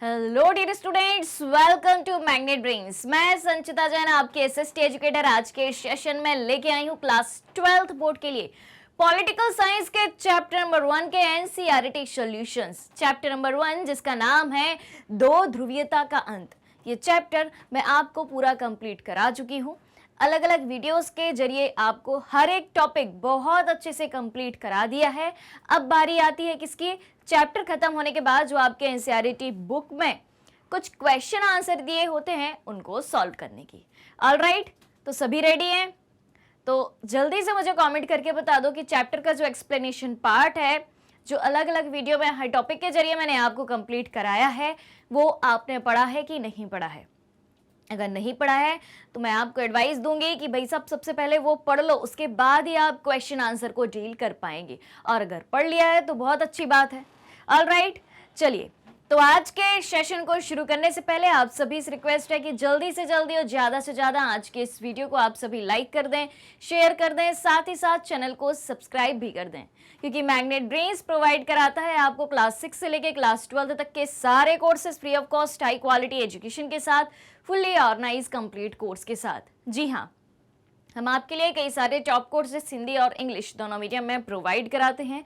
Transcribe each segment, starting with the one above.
Hello dear students, welcome to Magnet Brains. मैं संचिता जैन आपके SST educator आज के सेशन में लेके आई हूँ क्लास 12th बोर्ड के लिए पॉलिटिकल साइंस के चैप्टर नंबर 1 के एनसीईआरटी सॉल्यूशंस। चैप्टर नंबर 1 जिसका नाम है दो ध्रुवीयता का अंत। ये चैप्टर मैं आपको पूरा कंप्लीट करा चुकी हूँ। अलग अलग वीडियोस के जरिए आपको हर एक टॉपिक बहुत अच्छे से कंप्लीट करा दिया है। अब बारी आती है किसकी? चैप्टर खत्म होने के बाद जो आपके एनसीईआरटी बुक में कुछ क्वेश्चन आंसर दिए होते हैं उनको सॉल्व करने की। ऑलराइट, तो सभी रेडी हैं? तो जल्दी से मुझे कमेंट करके बता दो कि चैप्टर का जो एक्सप्लेनेशन पार्ट है, जो अलग अलग वीडियो में हर टॉपिक के जरिए मैंने आपको कंप्लीट कराया है, वो आपने पढ़ा है कि नहीं पढ़ा है। अगर नहीं पढ़ा है तो मैं आपको एडवाइस दूंगी कि भाई सबसे पहले वो पढ़ लो, उसके बाद ही आप क्वेश्चन आंसर को डील कर पाएंगे। और अगर पढ़ लिया है तो बहुत अच्छी बात है। ऑलराइट, चलिए तो आज के सेशन को शुरू करने से पहले आप सभी से रिक्वेस्ट है कि जल्दी से जल्दी और ज़्यादा से ज़्यादा आज के इस वीडियो को आप सभी लाइक कर दें, शेयर कर दें, साथ ही साथ चैनल को सब्सक्राइब भी कर दें, क्योंकि मैग्नेट ब्रेन्स प्रोवाइड कराता है आपको क्लास 6 से लेकर क्लास 12 तक के सारे courses free of cost, high quality education के साथ, फुल्ली ऑर्गेनाइज कंप्लीट कोर्स के साथ। जी हाँ, हम आपके लिए कई सारे टॉप कोर्सेज हिंदी और इंग्लिश दोनों मीडियम में प्रोवाइड कराते हैं।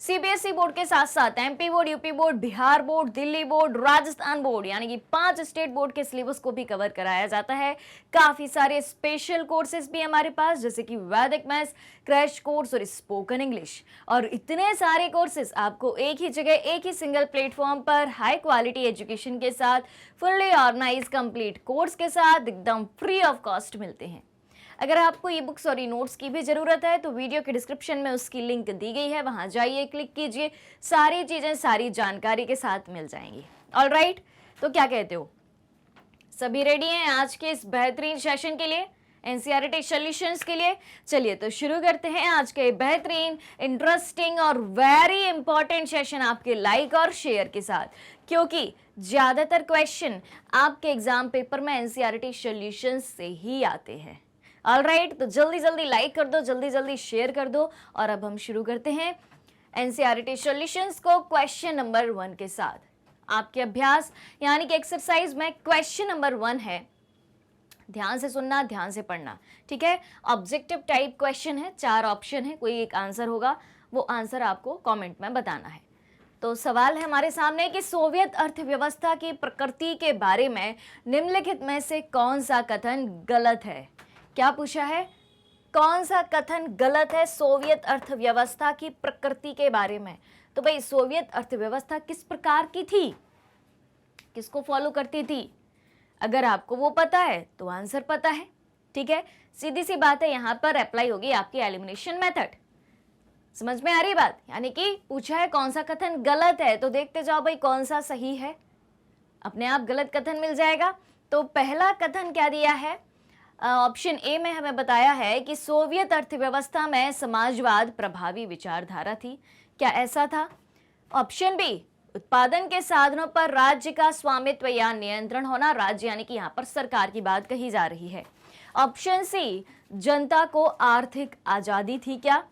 सीबीएसई बोर्ड के साथ साथ MP board, UP board, Bihar board, Delhi board, Rajasthan board, यानी कि 5 स्टेट बोर्ड के सिलेबस को भी कवर कराया जाता है। काफी सारे स्पेशल कोर्सेज भी हमारे पास, जैसे कि वैदिक मैथ्स, क्रैश कोर्स और स्पोकन इंग्लिश। और इतने सारे कोर्सेज आपको एक ही जगह, एक ही सिंगल प्लेटफॉर्म पर हाई क्वालिटी एजुकेशन के साथ, फुल्ली ऑर्गेनाइज कंप्लीट कोर्स के साथ एकदम फ्री ऑफ कॉस्ट मिलते हैं। अगर आपको ई बुक्स और ई नोट्स की भी ज़रूरत है तो वीडियो के डिस्क्रिप्शन में उसकी लिंक दी गई है, वहां जाइए, क्लिक कीजिए, सारी चीज़ें सारी जानकारी के साथ मिल जाएंगी। ऑलराइट, तो क्या कहते हो, सभी रेडी हैं आज के इस बेहतरीन सेशन के लिए, एनसीईआरटी सॉल्यूशंस के लिए? चलिए तो शुरू करते हैं आज के बेहतरीन, इंटरेस्टिंग और वेरी इंपॉर्टेंट सेशन आपके लाइक और शेयर के साथ, क्योंकि ज़्यादातर क्वेश्चन आपके एग्जाम पेपर में एनसीईआरटी सॉल्यूशंस से ही आते हैं। ऑलराइट, तो जल्दी जल्दी लाइक कर दो, जल्दी जल्दी शेयर कर दो। और अब हम शुरू करते हैं एनसीईआरटी सॉल्यूशंस को क्वेश्चन नंबर 1 के साथ। आपके अभ्यास यानी कि एक्सरसाइज में क्वेश्चन नंबर 1 है, ध्यान से सुनना, ध्यान से पढ़ना, ठीक है? ऑब्जेक्टिव टाइप क्वेश्चन है, 4 ऑप्शन है, कोई एक आंसर होगा, वो आंसर आपको कॉमेंट में बताना है। तो सवाल है हमारे सामने कि सोवियत अर्थव्यवस्था की प्रकृति के बारे में निम्नलिखित में से कौन सा कथन गलत है? क्या पूछा है? कौन सा कथन गलत है सोवियत अर्थव्यवस्था की प्रकृति के बारे में? तो भाई सोवियत अर्थव्यवस्था किस प्रकार की थी, किसको फॉलो करती थी? अगर आपको वो पता है तो आंसर पता है, ठीक है? सीधी सी बात है, यहां पर अप्लाई होगी आपकी एलिमिनेशन मेथड। समझ में आ रही बात? यानी कि पूछा है कौन सा कथन गलत है, तो देखते जाओ भाई कौन सा सही है, अपने आप गलत कथन मिल जाएगा। तो पहला कथन क्या दिया है? ऑप्शन ए में हमें बताया है कि सोवियत अर्थव्यवस्था में समाजवाद प्रभावी विचारधारा थी। क्या ऐसा था? ऑप्शन बी, उत्पादन के साधनों पर राज्य का स्वामित्व या नियंत्रण होना, राज्य यानी कि यहाँ पर सरकार की बात कही जा रही है। ऑप्शन सी, जनता को आर्थिक आजादी थी क्या?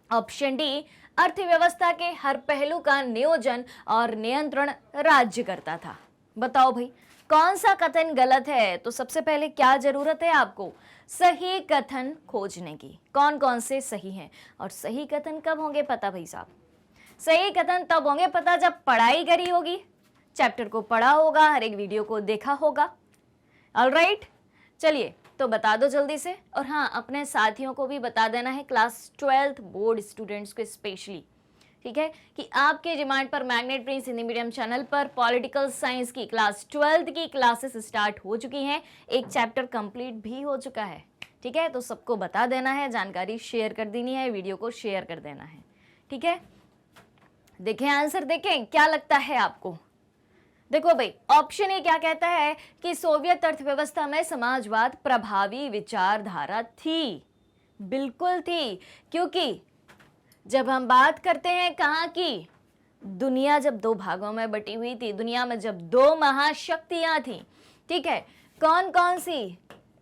ऑप्शन डी, अर्थव्यवस्था के हर पहलू का नियोजन और नियंत्रण राज्य करता था। बताओ भाई कौन सा कथन गलत है? तो सबसे पहले क्या जरूरत है आपको? सही कथन खोजने की। कौन कौन से सही हैं? और सही कथन कब होंगे पता भाई साहब? सही कथन तब होंगे पता जब पढ़ाई करी होगी, चैप्टर को पढ़ा होगा, हर एक वीडियो को देखा होगा। ऑलराइट, चलिए तो बता दो जल्दी से। और हाँ, अपने साथियों को भी बता देना है, क्लास 12th बोर्ड स्टूडेंट्स को स्पेशली, ठीक है, कि आपके डिमांड पर magnet brains Hindi medium channel पर पॉलिटिकल साइंस की क्लास 12th की क्लासेस स्टार्ट हो चुकी हैं। एक चैप्टर कंप्लीट भी हो चुका है, ठीक है? तो सबको बता देना है, जानकारी शेयर कर देनी है, वीडियो को शेयर कर देना है, ठीक है? देखें आंसर, देखें क्या लगता है आपको। देखो भाई, ऑप्शन ए क्या कहता है कि सोवियत अर्थव्यवस्था में समाजवाद प्रभावी विचारधारा थी। बिल्कुल थी, क्योंकि जब हम बात करते हैं कहाँ की, दुनिया जब 2 भागों में बटी हुई थी, दुनिया में जब 2 महाशक्तियां थी, ठीक है, कौन कौन सी?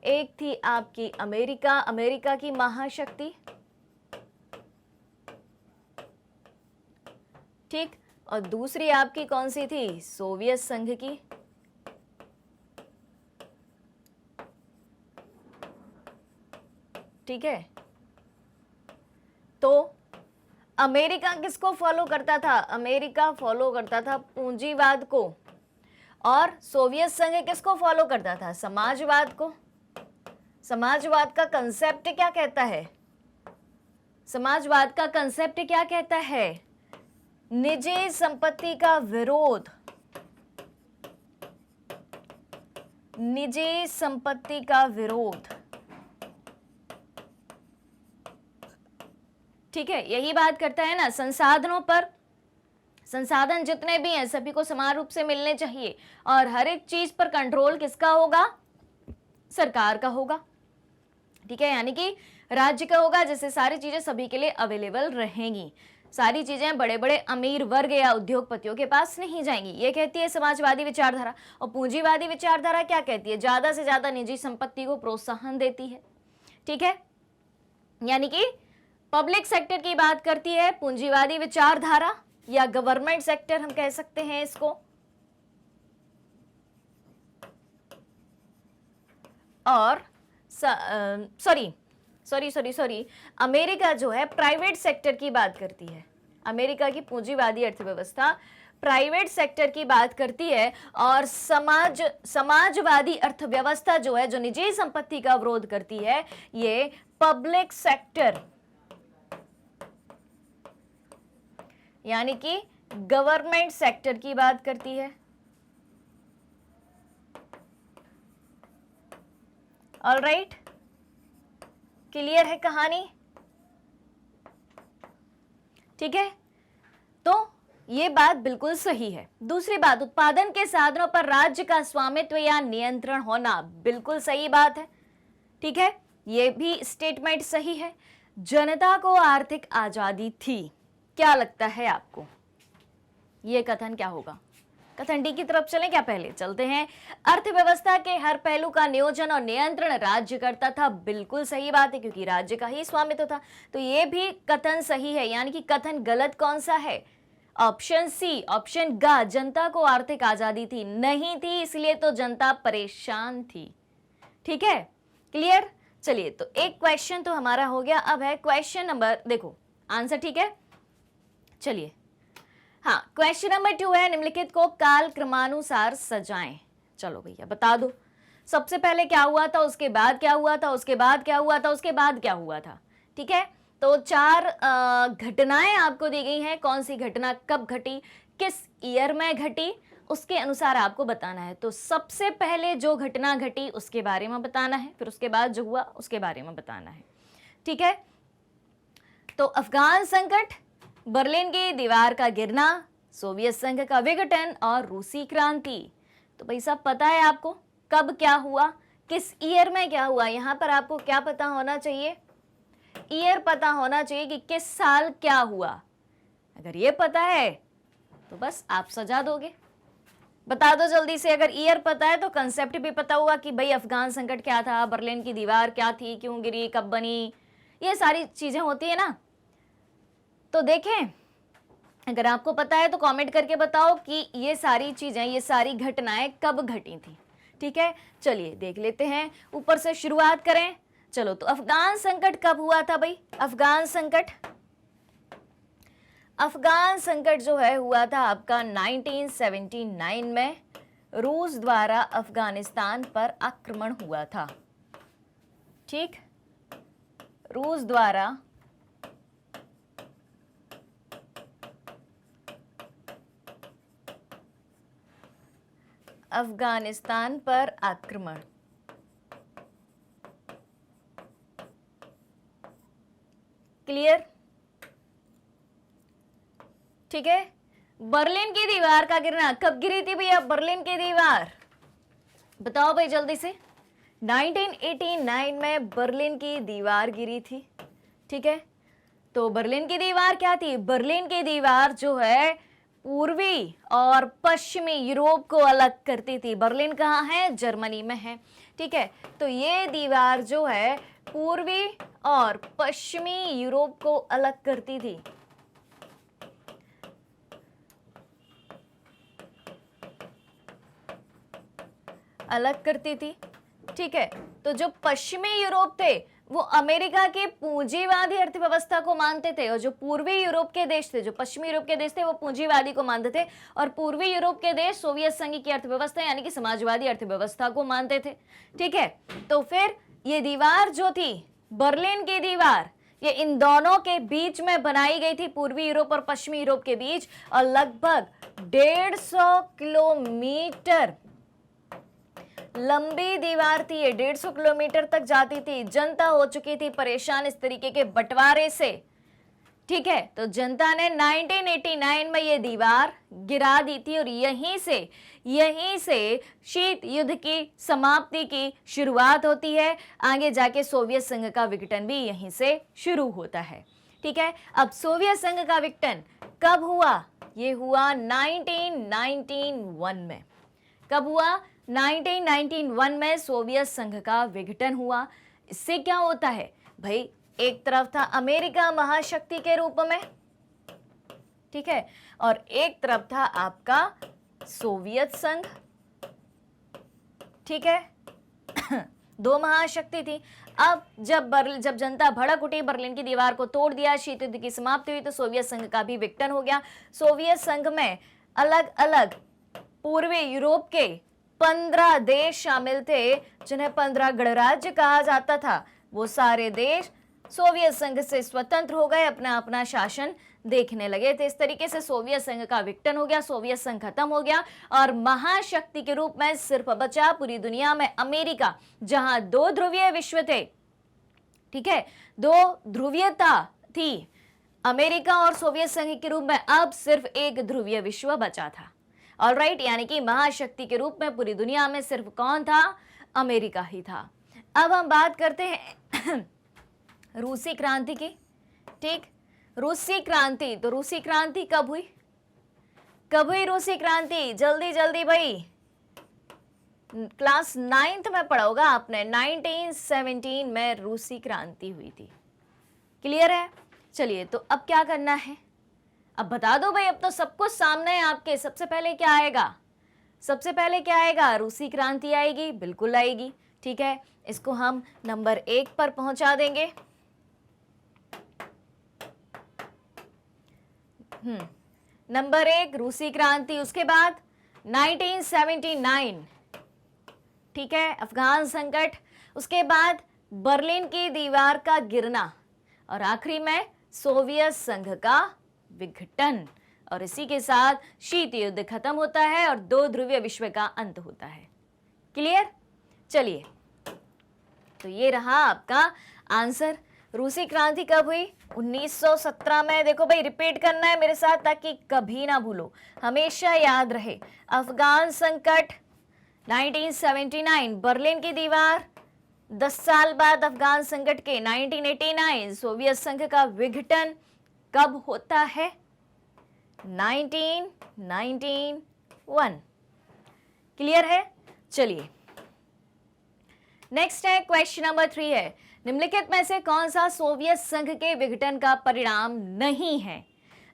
एक थी आपकी अमेरिका, अमेरिका की महाशक्ति, ठीक, और दूसरी आपकी कौन सी थी, सोवियत संघ की। ठीक है, तो अमेरिका किसको फॉलो करता था, अमेरिका फॉलो करता था पूंजीवाद को, और सोवियत संघ किसको फॉलो करता था, समाजवाद को। समाजवाद का कंसेप्ट क्या कहता है, समाजवाद का कंसेप्ट क्या कहता है, निजी संपत्ति का विरोध, निजी संपत्ति का विरोध। ठीक है, यही बात करता है ना, संसाधनों पर, संसाधन जितने भी हैं सभी को समान रूप से मिलने चाहिए, और हर एक चीज पर कंट्रोल किसका होगा, सरकार का होगा। ठीक है, यानी कि राज्य का होगा, जिससे सारी चीजें सभी के लिए अवेलेबल रहेंगी, सारी चीजें बड़े बड़े अमीर वर्ग या उद्योगपतियों के पास नहीं जाएंगी, ये कहती है समाजवादी विचारधारा। और पूंजीवादी विचारधारा क्या कहती है, ज्यादा से ज्यादा निजी संपत्ति को प्रोत्साहन देती है। ठीक है, यानी कि पब्लिक सेक्टर की बात करती है पूंजीवादी विचारधारा, या गवर्नमेंट सेक्टर हम कह सकते हैं इसको। और सॉरी अमेरिका जो है प्राइवेट सेक्टर की बात करती है, अमेरिका की पूंजीवादी अर्थव्यवस्था प्राइवेट सेक्टर की बात करती है, और समाजवादी अर्थव्यवस्था जो है, जो निजी संपत्ति का विरोध करती है, ये पब्लिक सेक्टर यानी कि गवर्नमेंट सेक्टर की बात करती है। ऑलराइट, क्लियर है कहानी। ठीक है, तो ये बात बिल्कुल सही है। दूसरी बात, उत्पादन के साधनों पर राज्य का स्वामित्व या नियंत्रण होना, बिल्कुल सही बात है। ठीक है, ये भी स्टेटमेंट सही है। जनता को आर्थिक आजादी थी, क्या लगता है आपको, ये कथन क्या होगा। कथन डी की तरफ चलें क्या, पहले चलते हैं। अर्थव्यवस्था के हर पहलू का नियोजन और नियंत्रण राज्य करता था, बिल्कुल सही बात है, क्योंकि राज्य का ही स्वामित्व था। तो ये भी कथन सही है, यानी कि कथन गलत कौन सा है, ऑप्शन सी, ऑप्शन ग, जनता को आर्थिक आजादी थी, नहीं थी, इसलिए तो जनता परेशान थी। ठीक है, क्लियर। चलिए, तो एक क्वेश्चन तो हमारा हो गया, अब है क्वेश्चन नंबर, देखो आंसर, ठीक है। चलिए, हाँ, क्वेश्चन नंबर 2 है, निम्नलिखित को काल क्रमानुसार सजाएं। चलो भैया बता दो, सबसे पहले क्या हुआ था, उसके बाद क्या हुआ था, उसके बाद क्या हुआ था, उसके बाद क्या हुआ था। ठीक है, तो 4 घटनाएं आपको दी गई हैं, कौन सी घटना कब घटी, किस ईयर में घटी, उसके अनुसार आपको बताना है। तो सबसे पहले जो घटना घटी उसके बारे में बताना है, फिर उसके बाद जो हुआ उसके बारे में बताना है। ठीक है, तो अफगान संकट, बर्लिन की दीवार का गिरना, सोवियत संघ का विघटन और रूसी क्रांति। तो भाई साहब पता है आपको कब क्या हुआ, किस ईयर में क्या हुआ, यहाँ पर आपको क्या पता होना चाहिए, ईयर पता होना चाहिए कि किस साल क्या हुआ। अगर ये पता है तो बस आप सजा दोगे। बता दो जल्दी से, अगर ईयर पता है तो कंसेप्ट भी पता हुआ कि भाई अफगान संकट क्या था, बर्लिन की दीवार क्या थी, क्यों गिरी, कब बनी, ये सारी चीजें होती है ना। तो देखें, अगर आपको पता है तो कमेंट करके बताओ कि ये सारी चीजें, ये सारी घटनाएं कब घटी थी। ठीक है, चलिए देख लेते हैं, ऊपर से शुरुआत करें। चलो, तो अफगान संकट कब हुआ था भाई, अफगान संकट जो है हुआ था आपका 1979 में, रूस द्वारा अफगानिस्तान पर आक्रमण हुआ था। ठीक, रूस द्वारा अफगानिस्तान पर आक्रमण। क्लियर। ठीक है, बर्लिन की दीवार का गिरना कब गिरी थी भैया, बर्लिन की दीवार बताओ भाई जल्दी से। 1989 में बर्लिन की दीवार गिरी थी। ठीक है, तो बर्लिन की दीवार क्या थी, बर्लिन की दीवार जो है पूर्वी और पश्चिमी यूरोप को अलग करती थी। बर्लिन कहाँ है, जर्मनी में है। ठीक है, तो ये दीवार जो है पूर्वी और पश्चिमी यूरोप को अलग करती थी। अलग करती थी। ठीक है, तो जो पश्चिमी यूरोप थे वो अमेरिका की पूंजीवादी अर्थव्यवस्था को मानते थे, और जो पूर्वी यूरोप के देश थे, जो पश्चिमी यूरोप के देश थे, वो पूंजीवादी को मानते थे, और पूर्वी यूरोप के देश सोवियत संघ की अर्थव्यवस्था यानी कि समाजवादी अर्थव्यवस्था को मानते थे। ठीक है, तो फिर ये दीवार जो थी, बर्लिन की दीवार, ये इन दोनों के बीच में बनाई गई थी, पूर्वी यूरोप और पश्चिमी यूरोप के बीच, और लगभग 150 किलोमीटर लंबी दीवार थी। ये 150 किलोमीटर तक जाती थी। जनता हो चुकी थी परेशान इस तरीके के बंटवारे से। ठीक है, तो जनता ने 1989 में ये दीवार गिरा दी थी, और यहीं से शीत युद्ध की समाप्ति की शुरुआत होती है। आगे जाके सोवियत संघ का विघटन भी यहीं से शुरू होता है। ठीक है, अब सोवियत संघ का विघटन कब हुआ? ये हुआ 1991 में। कब हुआ? 1991 में सोवियत संघ का विघटन हुआ। इससे क्या होता है भाई, एक तरफ था अमेरिका महाशक्ति के रूप में, ठीक है, और एक तरफ था आपका सोवियत संघ। ठीक है दो महाशक्ति थी। अब जब जनता भड़क उठी, बर्लिन की दीवार को तोड़ दिया, शीत युद्ध की समाप्ति हुई, तो सोवियत संघ का भी विघटन हो गया। सोवियत संघ में अलग अलग पूर्वी यूरोप के 15 देश शामिल थे, जिन्हें 15 गणराज्य कहा जाता था। वो सारे देश सोवियत संघ से स्वतंत्र हो गए, अपना अपना शासन देखने लगे थे। इस तरीके से सोवियत संघ का विघटन हो गया, सोवियत संघ खत्म हो गया, और महाशक्ति के रूप में सिर्फ बचा पूरी दुनिया में अमेरिका, जहां 2 ध्रुवीय विश्व थे। ठीक है, 2 ध्रुवीयता थी अमेरिका और सोवियत संघ के रूप में, अब सिर्फ 1 ध्रुवीय विश्व बचा था। ऑलराइट, यानी कि महाशक्ति के रूप में पूरी दुनिया में सिर्फ कौन था? अमेरिका ही था। अब हम बात करते हैं रूसी क्रांति की। ठीक, रूसी क्रांति, तो रूसी क्रांति कब हुई? कब हुई रूसी क्रांति? जल्दी जल्दी भाई, क्लास 9th में पढ़ा होगा आपने। 1917 में रूसी क्रांति हुई थी। क्लियर है? चलिए, तो अब क्या करना है? अब बता दो भाई, अब तो सब कुछ सामने है आपके। सबसे पहले क्या आएगा? सबसे पहले क्या आएगा? रूसी क्रांति आएगी, बिल्कुल आएगी। ठीक है, इसको हम नंबर 1 पर पहुंचा देंगे। नंबर 1 रूसी क्रांति। उसके बाद 1979, ठीक है, अफगान संकट। उसके बाद बर्लिन की दीवार का गिरना, और आखिरी में सोवियत संघ का विघटन। और इसी के साथ शीत युद्ध खत्म होता है और 2 ध्रुवीय विश्व का अंत होता है। क्लियर? चलिए, तो ये रहा आपका आंसर। रूसी क्रांति कब हुई? 1917 में। देखो भाई, रिपीट करना है मेरे साथ ताकि कभी ना भूलो, हमेशा याद रहे। अफगान संकट 1979, बर्लिन की दीवार 10 साल बाद अफगान संकट के 1989, सोवियत संघ का विघटन कब होता है? 1991। क्लियर है? चलिए, नेक्स्ट है क्वेश्चन नंबर 3 है, निम्नलिखित में से कौन सा सोवियत संघ के विघटन का परिणाम नहीं है?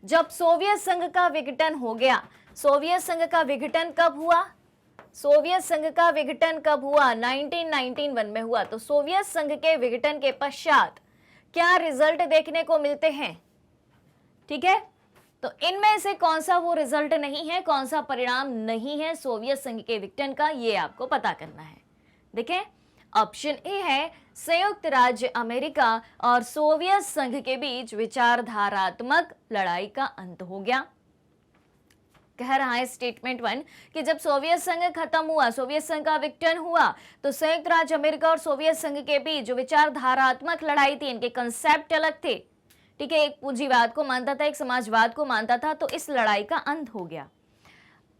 जब सोवियत संघ का विघटन हो गया, सोवियत संघ का विघटन कब हुआ? सोवियत संघ का विघटन कब हुआ? 1991 में हुआ। तो सोवियत संघ के विघटन के पश्चात क्या रिजल्ट देखने को मिलते हैं? ठीक है, तो इनमें से कौन सा वो रिजल्ट नहीं है, कौन सा परिणाम नहीं है सोवियत संघ के विघटन का, ये आपको पता करना है। देखें, ऑप्शन ए है संयुक्त राज्य अमेरिका और सोवियत संघ के बीच विचारधारात्मक लड़ाई का अंत हो गया। कह रहा है स्टेटमेंट 1 कि जब सोवियत संघ खत्म हुआ, सोवियत संघ का विघटन हुआ, तो संयुक्त राज्य अमेरिका और सोवियत संघ के बीच जो विचारधारात्मक लड़ाई थी, इनके कंसेप्ट अलग थे। ठीक है, एक पूंजीवाद को मानता था, एक समाजवाद को मानता था, तो इस लड़ाई का अंत हो गया।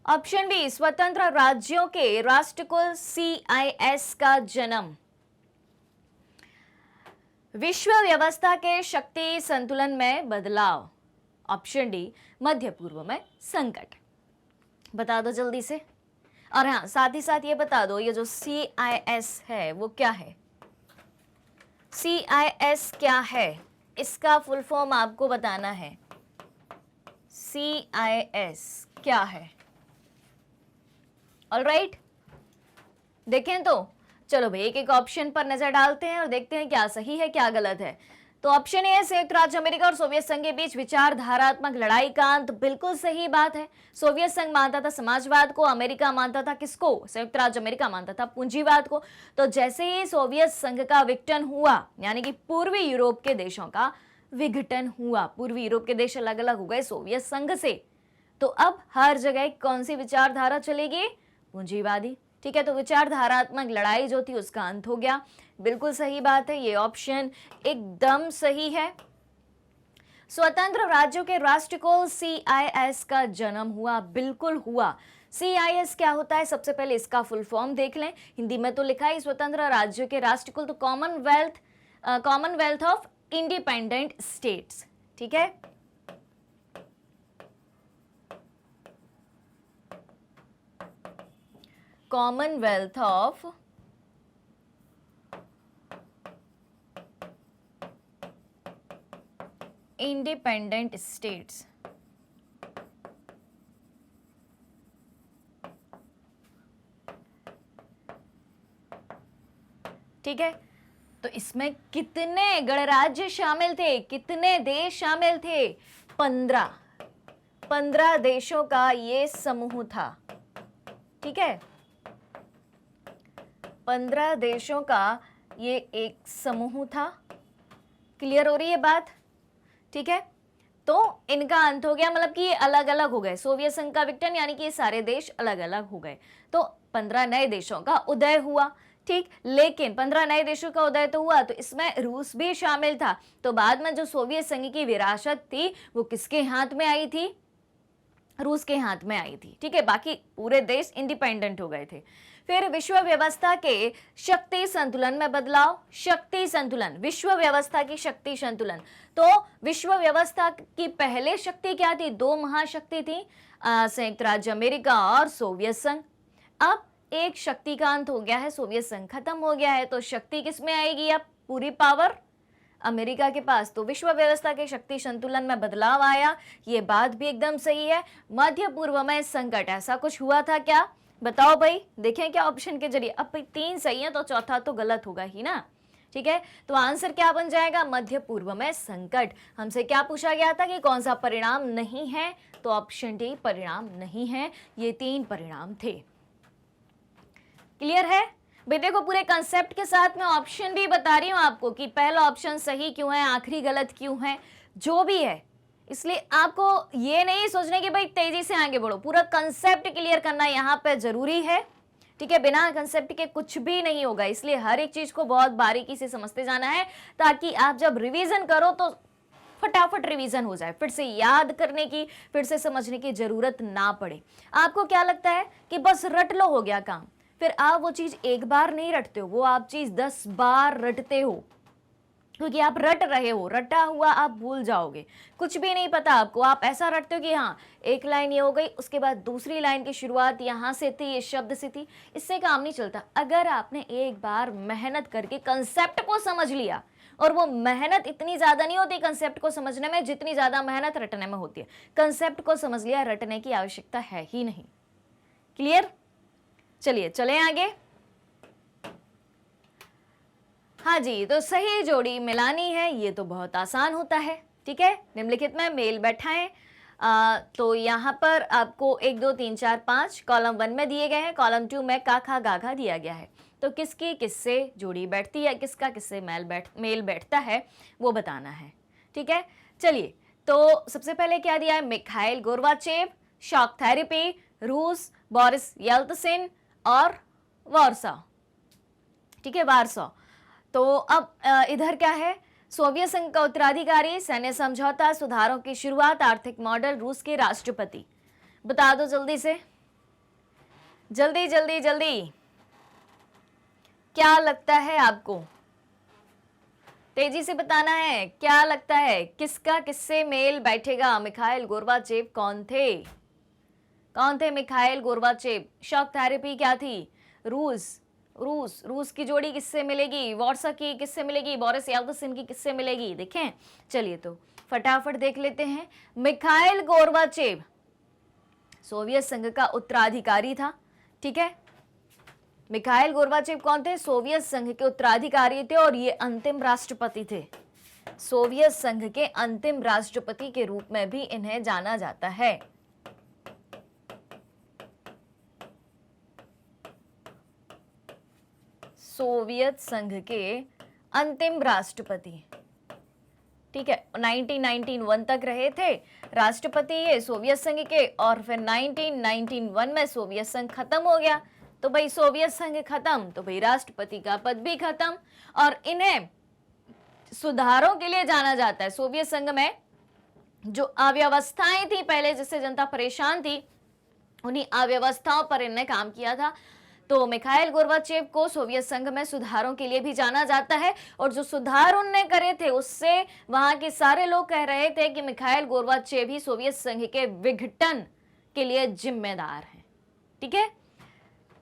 ऑप्शन बी, स्वतंत्र राज्यों के राष्ट्रकुल CIS का जन्म। विश्व व्यवस्था के शक्ति संतुलन में बदलाव। ऑप्शन डी, मध्य पूर्व में संकट। बता दो जल्दी से। और हाँ, साथ ही साथ ये बता दो, ये जो CIS है वो क्या है? CIS क्या है, इसका फुल फॉर्म आपको बताना है। CIS क्या है? ऑलराइट, देखें तो चलो भाई एक एक ऑप्शन पर नजर डालते हैं और देखते हैं क्या सही है क्या गलत है। तो ऑप्शन ए, संयुक्त राज्य अमेरिका और सोवियत संघ के बीच विचारधारात्मक लड़ाई का अंत, बिल्कुल सही बात है। सोवियत संघ मानता था समाजवाद को, अमेरिका मानता था किसको? संयुक्त राज्य अमेरिका मानता था पूंजीवाद को। तो जैसे ही सोवियत संघ का विघटन हुआ, यानी कि पूर्वी यूरोप के देशों का विघटन हुआ, पूर्वी यूरोप के देश अलग अलग हो गए सोवियत संघ से, तो अब हर जगह कौन सी विचारधारा चलेगी? पूंजीवादी। ठीक है, तो विचारधारात्मक लड़ाई जो थी उसका अंत हो गया। बिल्कुल सही बात है, ये ऑप्शन एकदम सही है। स्वतंत्र राज्यों के राष्ट्रकुल CIS का जन्म हुआ, बिल्कुल हुआ। CIS क्या होता है? सबसे पहले इसका फुल फॉर्म देख लें। हिंदी में तो लिखा है स्वतंत्र राज्यों के राष्ट्रकुल, तो कॉमनवेल्थ ऑफ इंडिपेंडेंट स्टेट्स। ठीक है, कॉमनवेल्थ ऑफ इंडिपेंडेंट स्टेट्स। ठीक है, तो इसमें कितने गणराज्य शामिल थे, कितने देश शामिल थे? 15 देशों का ये समूह था। ठीक है, 15 देशों का ये एक समूह था। क्लियर हो रही है बात? ठीक है, तो इनका अंत हो गया, मतलब कि ये अलग अलग हो गए। सोवियत संघ का विघटन यानी कि ये सारे देश अलग अलग हो गए, तो 15 नए देशों का उदय हुआ। ठीक, लेकिन 15 नए देशों का उदय तो हुआ, तो इसमें रूस भी शामिल था। तो बाद में जो सोवियत संघ की विरासत थी वो किसके हाथ में आई थी? रूस के हाथ में आई थी। ठीक है, बाकी पूरे देश इंडिपेंडेंट हो गए थे। फिर विश्व व्यवस्था के शक्ति संतुलन में बदलाव। शक्ति संतुलन, विश्व व्यवस्था की शक्ति संतुलन। तो विश्व व्यवस्था की पहले शक्ति क्या थी? 2 महाशक्ति थी, संयुक्त राज्य अमेरिका और सोवियत संघ। अब एक शक्ति का अंत हो गया है, सोवियत संघ खत्म हो गया है, तो शक्ति किसमें आएगी? अब पूरी पावर अमेरिका के पास। तो विश्व व्यवस्था के शक्ति संतुलन में बदलाव आया, ये बात भी एकदम सही है। मध्य पूर्व में संकट, ऐसा कुछ हुआ था क्या? बताओ भाई, देखें क्या ऑप्शन के जरिए। अब 3 सही है तो चौथा तो गलत होगा ही ना। ठीक है, तो आंसर क्या बन जाएगा? मध्य पूर्व में संकट। हमसे क्या पूछा गया था कि कौन सा परिणाम नहीं है, तो ऑप्शन डी परिणाम नहीं है। ये 3 परिणाम थे। क्लियर है? भाई देखो, पूरे कंसेप्ट के साथ मैं ऑप्शन भी बता रही हूं आपको कि पहला ऑप्शन सही क्यों है, आखिरी गलत क्यों है, जो भी है। इसलिए आपको ये नहीं सोचने कि भाई तेजी से आगे बढ़ो, पूरा कंसेप्ट क्लियर करना यहाँ पे जरूरी है। ठीक है, बिना कंसेप्ट के कुछ भी नहीं होगा, इसलिए हर एक चीज को बहुत बारीकी से समझते जाना है, ताकि आप जब रिवीजन करो तो फटाफट रिवीजन हो जाए, फिर से याद करने की, फिर से समझने की जरूरत ना पड़े। आपको क्या लगता है कि बस रट लो हो गया काम? फिर आप वो चीज एक बार नहीं रटते हो, वो आप चीज 10 बार रटते हो, क्योंकि आप रट रहे हो। रटा हुआ आप भूल जाओगे, कुछ भी नहीं पता आपको। आप ऐसा रटते हो कि हाँ एक लाइन ये हो गई, उसके बाद दूसरी लाइन की शुरुआत यहाँ से थी, ये शब्द से थी, इससे काम नहीं चलता। अगर आपने एक बार मेहनत करके कंसेप्ट को समझ लिया, और वो मेहनत इतनी ज्यादा नहीं होती कंसेप्ट को समझने में जितनी ज्यादा मेहनत रटने में होती है। कंसेप्ट को समझ लिया, रटने की आवश्यकता है ही नहीं। क्लियर? चलिए चलें आगे। हाँ जी, तो सही जोड़ी मिलानी है, ये तो बहुत आसान होता है। ठीक है, निम्नलिखित में मेल बैठाएं। तो यहाँ पर आपको 1 2 3 4 5 कॉलम 1 में दिए गए हैं, कॉलम 2 में काखा गाघा दिया गया है। तो किसकी किससे जोड़ी बैठती है, किसका किससे मेल बैठता है, वो बताना है। ठीक है, चलिए। तो सबसे पहले क्या दिया है? मिखाइल गोर्बाचेव, शॉक थेरेपी, रूस, बोरिस येल्त्सिन और वार्सा। ठीक है, वार्सा। तो अब इधर क्या है? सोवियत संघ का उत्तराधिकारी, सैन्य समझौता, सुधारों की शुरुआत, आर्थिक मॉडल, रूस के राष्ट्रपति। बता दो जल्दी से, जल्दी जल्दी जल्दी, क्या लगता है आपको? तेजी से बताना है, क्या लगता है किसका किससे मेल बैठेगा? मिखाइल गोर्बाचेव कौन थे? कौन थे मिखाइल गोर्बाचेव? शॉक थेरेपी क्या थी? रूस की जोड़ी किससे मिलेगी? वार्सा की किससे मिलेगी? बोरिस येल्त्सिन की किससे मिलेगी? देखें, चलिए तो फटाफट देख लेते हैं। मिखाइल गोर्बाचेव सोवियत संघ का उत्तराधिकारी था। ठीक है, मिखाइल गोर्बाचेव कौन थे? सोवियत संघ के उत्तराधिकारी थे और ये अंतिम राष्ट्रपति थे। सोवियत संघ के अंतिम राष्ट्रपति के रूप में भी इन्हें जाना जाता है। सोवियत संघ के अंतिम राष्ट्रपति, ठीक है। 1991 तक रहे थे राष्ट्रपति ये सोवियत संघ के, और फिर 1991 में सोवियत संघ खत्म हो गया। तो भाई सोवियत संघ खत्म तो भाई राष्ट्रपति का पद भी खत्म, और इन्हें सुधारों के लिए जाना जाता है। सोवियत संघ में जो अव्यवस्थाएं थी पहले, जिससे जनता परेशान थी, उन्हीं अव्यवस्थाओं पर इन्होंने काम किया था। तो मिखाइल गोर्बाचेव को सोवियत संघ में सुधारों के लिए भी जाना जाता है, और जो सुधार उनने करे थे उससे वहां के सारे लोग कह रहे थे कि मिखाइल गोर्बाचेव ही सोवियत संघ के विघटन के लिए जिम्मेदार हैं। ठीक है,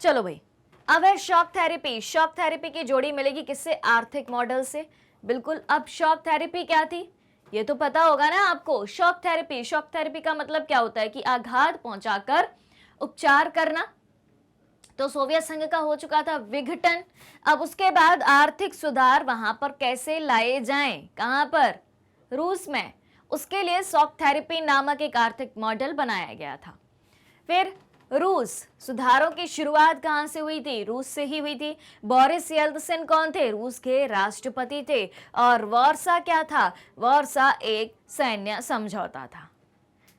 चलो भाई, अब है शॉक थेरेपी। शॉक थेरेपी की जोड़ी मिलेगी किससे? आर्थिक मॉडल से। बिल्कुल। अब शॉक थेरेपी क्या थी ये तो पता होगा ना आपको। शॉक थेरेपी का मतलब क्या होता है कि आघात पहुंचाकर उपचार करना। तो सोवियत संघ का हो चुका था विघटन। अब उसके बाद आर्थिक सुधार वहां पर कैसे लाए जाएं? कहां पर? रूस में। उसके लिए शॉक थेरेपी नामक एक आर्थिक मॉडल बनाया गया था। फिर रूस, सुधारों की शुरुआत कहां से हुई थी? रूस से ही हुई थी। बोरिस येल्त्सिन कौन थे? रूस के राष्ट्रपति थे। और वार्सा क्या था? वार्सा एक सैन्य समझौता था।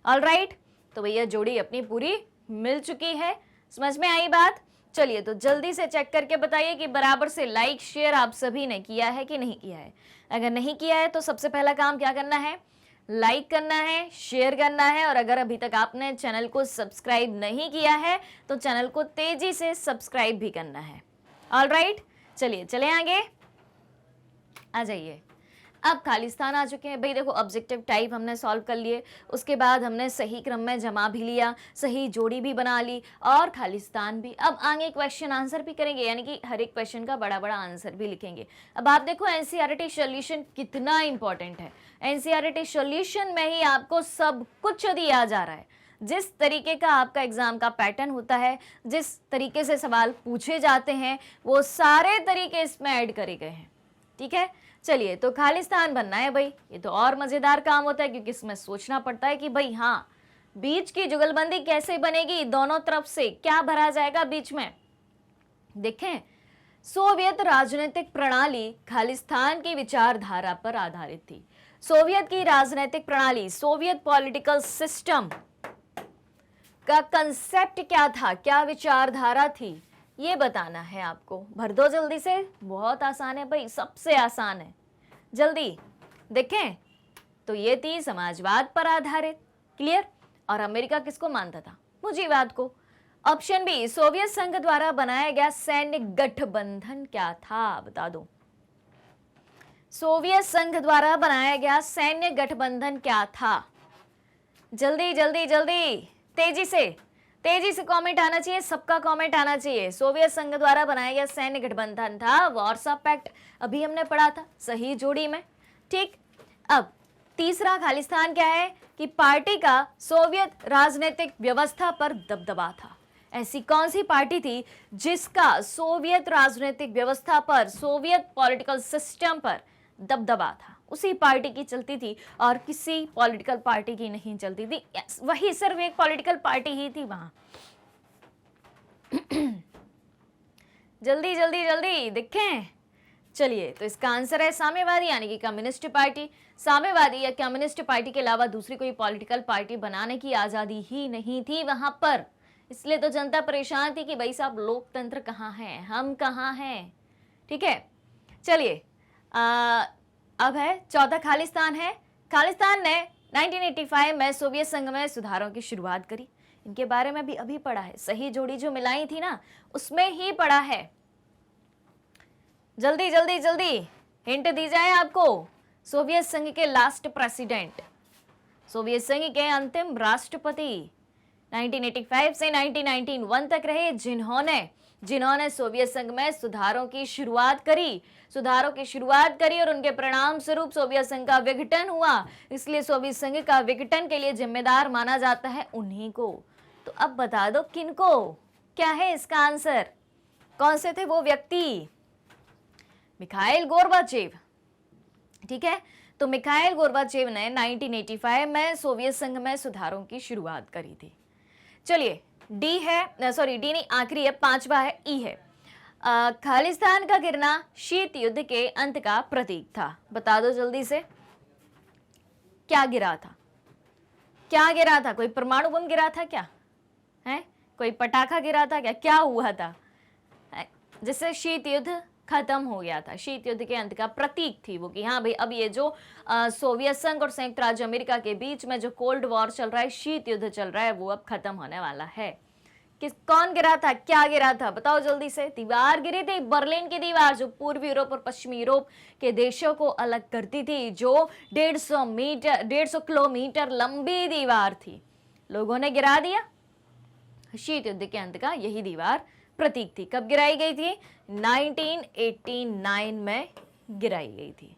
ऑलराइट, तो भैया जोड़ी अपनी पूरी मिल चुकी है। समझ में आई बात? चलिए, तो जल्दी से चेक करके बताइए कि बराबर से लाइक शेयर आप सभी ने किया है कि नहीं किया है। अगर नहीं किया है तो सबसे पहला काम क्या करना है? लाइक करना है, शेयर करना है, और अगर अभी तक आपने चैनल को सब्सक्राइब नहीं किया है तो चैनल को तेजी से सब्सक्राइब भी करना है। ऑलराइट, चलिए चले आगे, आ जाइए। अब खालिस्तान आ चुके हैं भाई। देखो, ऑब्जेक्टिव टाइप हमने सॉल्व कर लिए, उसके बाद हमने सही क्रम में जमा भी लिया, सही जोड़ी भी बना ली, और खालिस्तान भी। अब आगे क्वेश्चन आंसर भी करेंगे, यानी कि हर एक क्वेश्चन का बड़ा बड़ा आंसर भी लिखेंगे। अब आप देखो एनसीईआरटी सॉल्यूशन कितना इंपॉर्टेंट है। एनसीईआरटी सॉल्यूशन में ही आपको सब कुछ दिया जा रहा है। जिस तरीके का आपका एग्जाम का पैटर्न होता है, जिस तरीके से सवाल पूछे जाते हैं, वो सारे तरीके इसमें ऐड करे गए हैं। ठीक है, चलिए, तो खालिस्तान बनना है भाई। ये तो और मजेदार काम होता है, क्योंकि इसमें सोचना पड़ता है कि भाई हाँ, बीच की जुगलबंदी कैसे बनेगी, दोनों तरफ से क्या भरा जाएगा बीच में। देखें, सोवियत राजनीतिक प्रणाली खालिस्तान की विचारधारा पर आधारित थी। सोवियत की राजनीतिक प्रणाली, सोवियत पॉलिटिकल सिस्टम का कंसेप्ट क्या था, क्या विचारधारा थी, ये बताना है आपको। भर दो जल्दी से, बहुत आसान है भाई, सबसे आसान है। जल्दी देखें, तो ये थी समाजवाद पर आधारित। क्लियर? और अमेरिका किसको मानता था? पूंजीवाद को। ऑप्शन बी, सोवियत संघ द्वारा बनाया गया सैन्य गठबंधन क्या था? बता दो। सोवियत संघ द्वारा बनाया गया सैन्य गठबंधन क्या था? जल्दी जल्दी जल्दी, तेजी से कमेंट आना चाहिए, सबका कमेंट आना चाहिए। सोवियत संघ द्वारा बनाया गया सैन्य गठबंधन था वार्सा पैक्ट, अभी हमने पढ़ा था सही जोड़ी में। ठीक, अब तीसरा खालिस्तान क्या है कि पार्टी का सोवियत राजनीतिक व्यवस्था पर दबदबा था। ऐसी कौन सी पार्टी थी जिसका सोवियत राजनीतिक व्यवस्था पर, सोवियत पॉलिटिकल सिस्टम पर दबदबा था? उसी पार्टी की चलती थी और किसी पॉलिटिकल पार्टी की नहीं चलती थी। वही सिर्फ एक पॉलिटिकल पार्टी ही थी वहां। जल्दी जल्दी जल्दी देखें। चलिए, तो इसका आंसर है साम्यवादी, यानी कि कम्युनिस्ट पार्टी। साम्यवादी या कम्युनिस्ट पार्टी के अलावा दूसरी कोई पॉलिटिकल पार्टी बनाने की आजादी ही नहीं थी वहां पर। इसलिए तो जनता परेशान थी कि भाई साहब, लोकतंत्र कहाँ है, हम कहाँ हैं। ठीक है, चलिए, अब है चौथा खालिस्तान है। खालिस्तान ने 1985 में सोवियत संघ में सुधारों की शुरुआत करी। इनके बारे में भी अभी पढ़ा है, सही जोड़ी जो मिलाई थी ना, उसमें ही पढ़ा है। जल्दी जल्दी जल्दी हिंट दी जाए आपको। सोवियत संघ के लास्ट प्रेसिडेंट, सोवियत संघ के अंतिम राष्ट्रपति 1985 से 1991 तक रहे, जिन्होंने सोवियत संघ में सुधारों की शुरुआत करी और उनके परिणाम स्वरूप सोवियत संघ का विघटन हुआ। इसलिए सोवियत संघ का विघटन के लिए जिम्मेदार माना जाता है उन्हीं को। तो अब बता दो किनको, क्या है इसका आंसर? कौन से थे वो व्यक्ति? Mikhail Gorbachev. ठीक है, तो मिखाइल गोर्बाचेव ने 1985 में सोवियत संघ में सुधारों की शुरुआत करी थी। चलिए, डी है, सॉरी डी नहीं, आखिरी है, पांचवा है, ई है। खालिस्तान का गिरना शीत युद्ध के अंत का प्रतीक था। बता दो जल्दी से, क्या गिरा था? क्या गिरा था? कोई परमाणु बम गिरा था क्या? है कोई पटाखा गिरा था क्या? क्या हुआ था जिससे शीत युद्ध खत्म हो गया था? शीत युद्ध के अंत का प्रतीक थी वो, कि हाँ भाई अब ये जो सोवियत संघ और संयुक्त राज्य अमेरिका के बीच में जो कोल्ड वॉर चल रहा है, शीत युद्ध चल रहा है, वो अब खत्म होने वाला है। कौन गिरा था? क्या गिरा था? बताओ जल्दी से। दीवार गिरी थी, बर्लिन की दीवार, जो पूर्वी यूरोप और पश्चिमी यूरोप के देशों को अलग करती थी, जो 150 किलोमीटर लंबी दीवार थी, लोगों ने गिरा दिया। शीत युद्ध के अंत का यही दीवार प्रतीक थी। कब गिराई गई थी? 1989 में गिराई गई थी।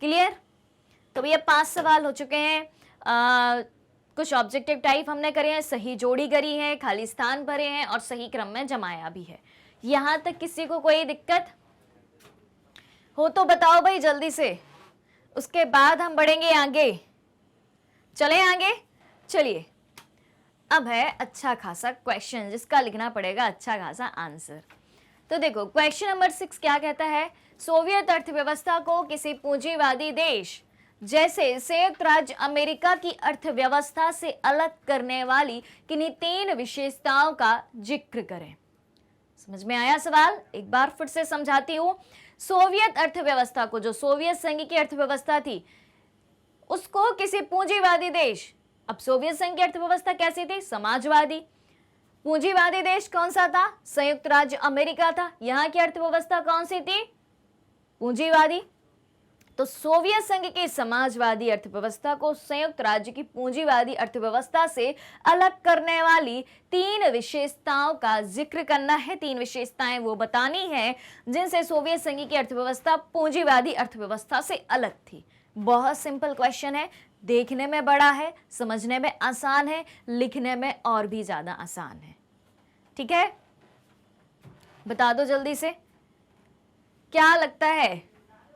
क्लियर? तो ये 5 सवाल हो चुके हैं। कुछ ऑब्जेक्टिव टाइप हमने करे हैं, सही जोड़ी करी है, खाली स्थान भरे हैं और सही क्रम में जमाया भी है। यहां तक किसी को कोई दिक्कत हो तो बताओ भाई जल्दी से, उसके बाद हम बढ़ेंगे आगे। चले आगे, चलिए। अब है अच्छा खासा क्वेश्चन जिसका लिखना पड़ेगा अच्छा खासा आंसर। तो देखो क्वेश्चन नंबर 6 क्या कहता है? सोवियत अर्थव्यवस्था को किसी पूंजीवादी देश जैसे संयुक्त राज्य अमेरिका की अर्थव्यवस्था से अलग करने वाली किन्हीं 3 विशेषताओं का जिक्र करें। समझ में आया सवाल? एक बार फिर से समझाती हूं। सोवियत अर्थव्यवस्था को, जो सोवियत संघ की अर्थव्यवस्था थी, उसको किसी पूंजीवादी देश, अब सोवियत संघ की अर्थव्यवस्था कैसी थी? समाजवादी। पूंजीवादी देश कौन सा था? संयुक्त राज्य अमेरिका था। यहां की अर्थव्यवस्था कौन सी थी? पूंजीवादी। तो सोवियत संघ की समाजवादी अर्थव्यवस्था को संयुक्त राज्य की पूंजीवादी अर्थव्यवस्था से अलग करने वाली 3 विशेषताओं का जिक्र करना है। 3 विशेषताएं वो बतानी है जिनसे सोवियत संघ की अर्थव्यवस्था पूंजीवादी अर्थव्यवस्था से अलग थी। बहुत सिंपल क्वेश्चन है, देखने में बड़ा है, समझने में आसान है, लिखने में और भी ज्यादा आसान है। ठीक है, बता दो जल्दी से, क्या लगता है?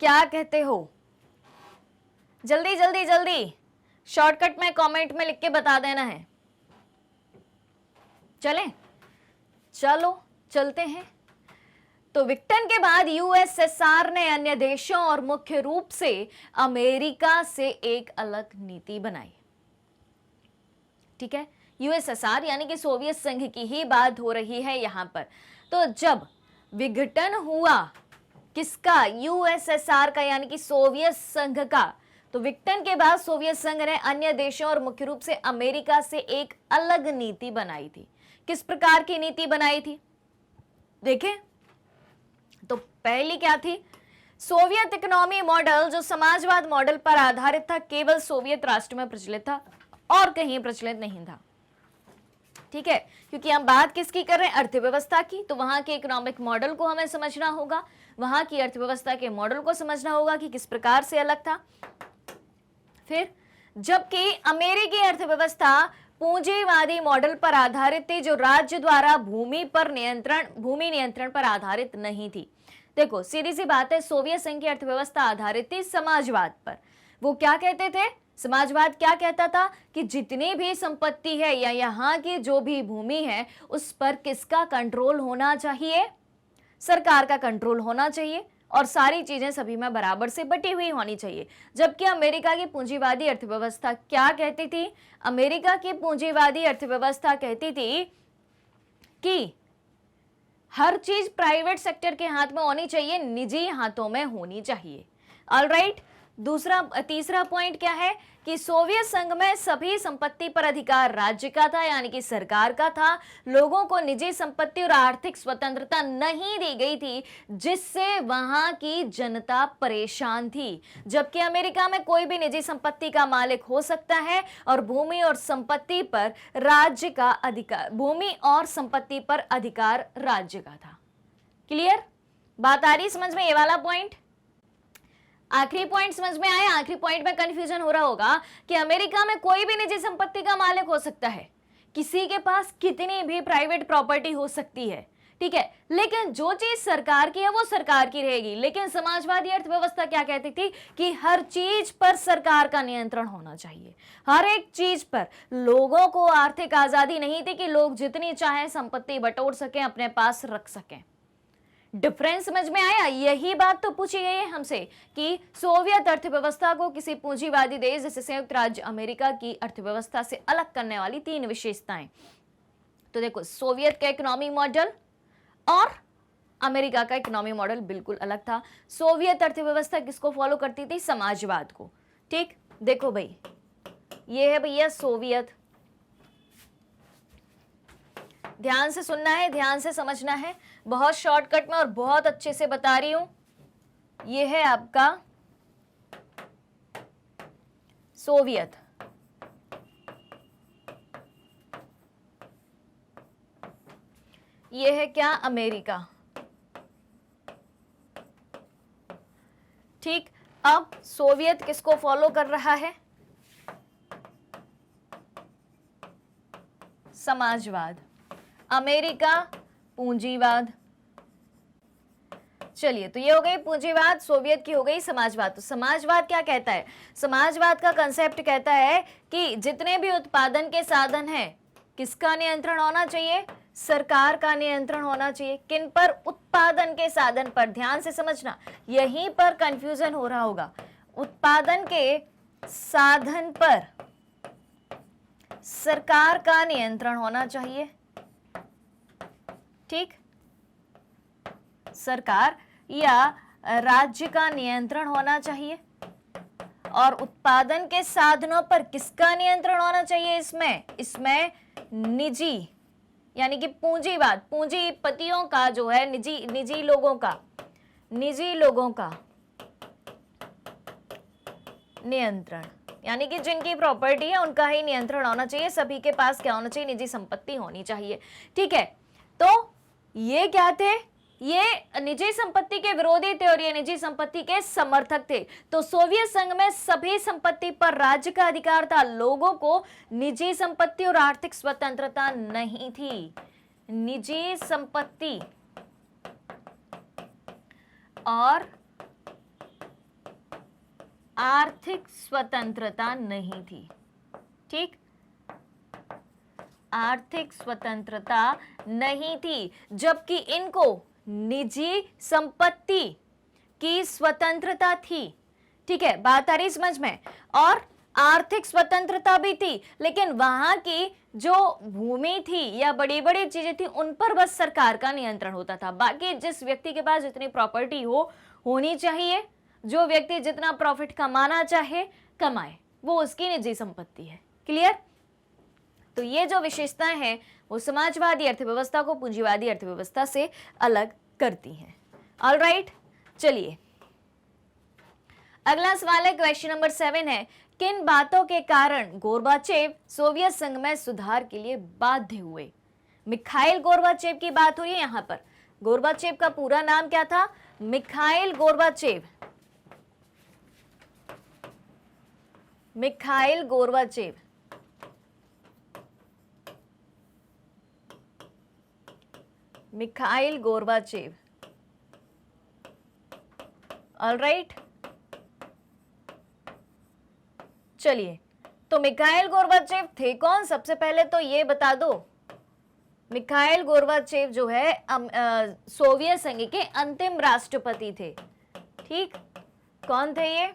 क्या कहते हो? जल्दी जल्दी जल्दी, शॉर्टकट में कमेंट में लिख के बता देना है। चलें? चलो चलते हैं। तो विघटन के बाद यूएसएसआर ने अन्य देशों और मुख्य रूप से अमेरिका से एक अलग नीति बनाई। ठीक है, यूएसएसआर यानी कि सोवियत संघ की ही बात हो रही है यहां पर। तो जब विघटन हुआ किसका? यूएसएसआर का, यानी कि सोवियत संघ का। तो विघटन के बाद सोवियत संघ ने अन्य देशों और मुख्य रूप से अमेरिका से एक अलग नीति बनाई थी। किस प्रकार की नीति बनाई थी? देखें तो पहली क्या थी? सोवियत इकोनॉमी मॉडल, जो समाजवाद मॉडल पर आधारित था, केवल सोवियत राष्ट्र में प्रचलित था और कहीं प्रचलित नहीं था। ठीक है, क्योंकि हम बात किसकी कर रहे हैं? अर्थव्यवस्था की। तो वहां के इकोनॉमिक मॉडल को हमें समझना होगा, वहां की अर्थव्यवस्था के मॉडल को समझना होगा कि किस प्रकार से अलग था। फिर जबकि अमेरिकी अर्थव्यवस्था पूंजीवादी मॉडल पर आधारित थी, जो राज्य द्वारा भूमि नियंत्रण पर आधारित नहीं थी। देखो सीधी सी बात है, सोवियत संघ की अर्थव्यवस्था आधारित थी समाजवाद पर। वो क्या कहते थे? समाजवाद क्या कहता था कि जितनी भी संपत्ति है या यहाँ की जो भी भूमि है, उस पर किसका कंट्रोल होना चाहिए? सरकार का कंट्रोल होना चाहिए और सारी चीजें सभी में बराबर से बटी हुई होनी चाहिए। जबकि अमेरिका की पूंजीवादी अर्थव्यवस्था क्या कहती थी? अमेरिका की पूंजीवादी अर्थव्यवस्था कहती थी कि हर चीज प्राइवेट सेक्टर के हाथ में होनी चाहिए, निजी हाथों में होनी चाहिए। ऑलराइट, तीसरा पॉइंट क्या है कि सोवियत संघ में सभी संपत्ति पर अधिकार राज्य का था, यानी कि सरकार का था। लोगों को निजी संपत्ति और आर्थिक स्वतंत्रता नहीं दी गई थी, जिससे वहां की जनता परेशान थी। जबकि अमेरिका में कोई भी निजी संपत्ति का मालिक हो सकता है और भूमि और संपत्ति पर राज्य का अधिकार, भूमि और संपत्ति पर अधिकार राज्य का था। क्लियर? बात आ रही समझ में? ये वाला पॉइंट, आखिरी पॉइंट समझ में आया? आखिरी पॉइंट में कंफ्यूजन हो रहा होगा कि अमेरिका में कोई भी निजी संपत्ति का मालिक हो सकता है, किसी के पास कितनी भी प्राइवेट प्रॉपर्टी हो सकती है। ठीक है, लेकिन जो चीज सरकार की है वो सरकार की रहेगी। लेकिन समाजवादी अर्थव्यवस्था क्या कहती थी कि हर चीज पर सरकार का नियंत्रण होना चाहिए, हर एक चीज पर। लोगों को आर्थिक आजादी नहीं थी कि लोग जितनी चाहे संपत्ति बटोर सकें, अपने पास रख सकें। डिफरेंस समझ में आया? यही बात तो पूछी गई है हमसे कि सोवियत अर्थव्यवस्था को किसी पूंजीवादी देश जैसे संयुक्त राज्य अमेरिका की अर्थव्यवस्था से अलग करने वाली 3 विशेषताएं। तो देखो, सोवियत का इकोनॉमी मॉडल और अमेरिका का इकोनॉमी मॉडल बिल्कुल अलग था। सोवियत अर्थव्यवस्था किसको फॉलो करती थी? समाजवाद को। ठीक, देखो भाई, ये है भैया सोवियत। ध्यान से सुनना है, ध्यान से समझना है, बहुत शॉर्टकट में और बहुत अच्छे से बता रही हूं। ये है आपका सोवियत। ये है क्या? अमेरिका। ठीक, अब सोवियत किसको फॉलो कर रहा है? समाजवाद। अमेरिका पूंजीवाद। चलिए, तो ये हो गई पूंजीवाद, सोवियत की हो गई समाजवाद। तो समाजवाद क्या कहता है? समाजवाद का कंसेप्ट कहता है कि जितने भी उत्पादन के साधन हैं, किसका नियंत्रण होना चाहिए? सरकार का नियंत्रण होना चाहिए। किन पर? उत्पादन के साधन पर। ध्यान से समझना, यहीं पर कंफ्यूजन हो रहा होगा। उत्पादन के साधन पर सरकार का नियंत्रण होना चाहिए। ठीक, सरकार या राज्य का नियंत्रण होना चाहिए। और उत्पादन के साधनों पर किसका नियंत्रण होना चाहिए? इसमें निजी, यानी कि पूंजीवाद, पूंजीपतियों का जो है, निजी लोगों का नियंत्रण, यानी कि जिनकी प्रॉपर्टी है उनका ही नियंत्रण होना चाहिए। सभी के पास क्या होना चाहिए? निजी संपत्ति होनी चाहिए। ठीक है, तो ये क्या थे? ये निजी संपत्ति के विरोधी थे और ये निजी संपत्ति के समर्थक थे। तो सोवियत संघ में सभी संपत्ति पर राज्य का अधिकार था, लोगों को निजी संपत्ति और आर्थिक स्वतंत्रता नहीं थी। निजी संपत्ति और आर्थिक स्वतंत्रता नहीं थी। ठीक, आर्थिक स्वतंत्रता नहीं थी, जबकि इनको निजी संपत्ति की स्वतंत्रता थी। ठीक है, बात आ रही समझ में? और आर्थिक स्वतंत्रता भी थी, लेकिन वहां की जो भूमि थी या बड़ी बड़ी चीजें थी उन पर बस सरकार का नियंत्रण होता था। बाकी जिस व्यक्ति के पास जितनी प्रॉपर्टी होनी चाहिए, जो व्यक्ति जितना प्रॉफिट कमाना चाहे कमाए, वो उसकी निजी संपत्ति है। क्लियर? तो ये जो विशेषताएं हैं वो समाजवादी अर्थव्यवस्था को पूंजीवादी अर्थव्यवस्था से अलग करती हैं। ऑलराइट, चलिए अगला सवाल है, क्वेश्चन नंबर 7 है, किन बातों के कारण गोर्बाचेव सोवियत संघ में सुधार के लिए बाध्य हुए? मिखाइल गोर्बाचेव की बात हुई है यहां पर। गोर्बाचेव का पूरा नाम क्या था? Mikhail Gorbachev. Mikhail Gorbachev. Mikhail Gorbachev. Alright, चलिए, तो मिखाइल गोर्बाचेव थे कौन? सबसे पहले तो ये बता दो, मिखाइल गोर्बाचेव जो है सोवियत संघ के अंतिम राष्ट्रपति थे। ठीक, कौन थे ये?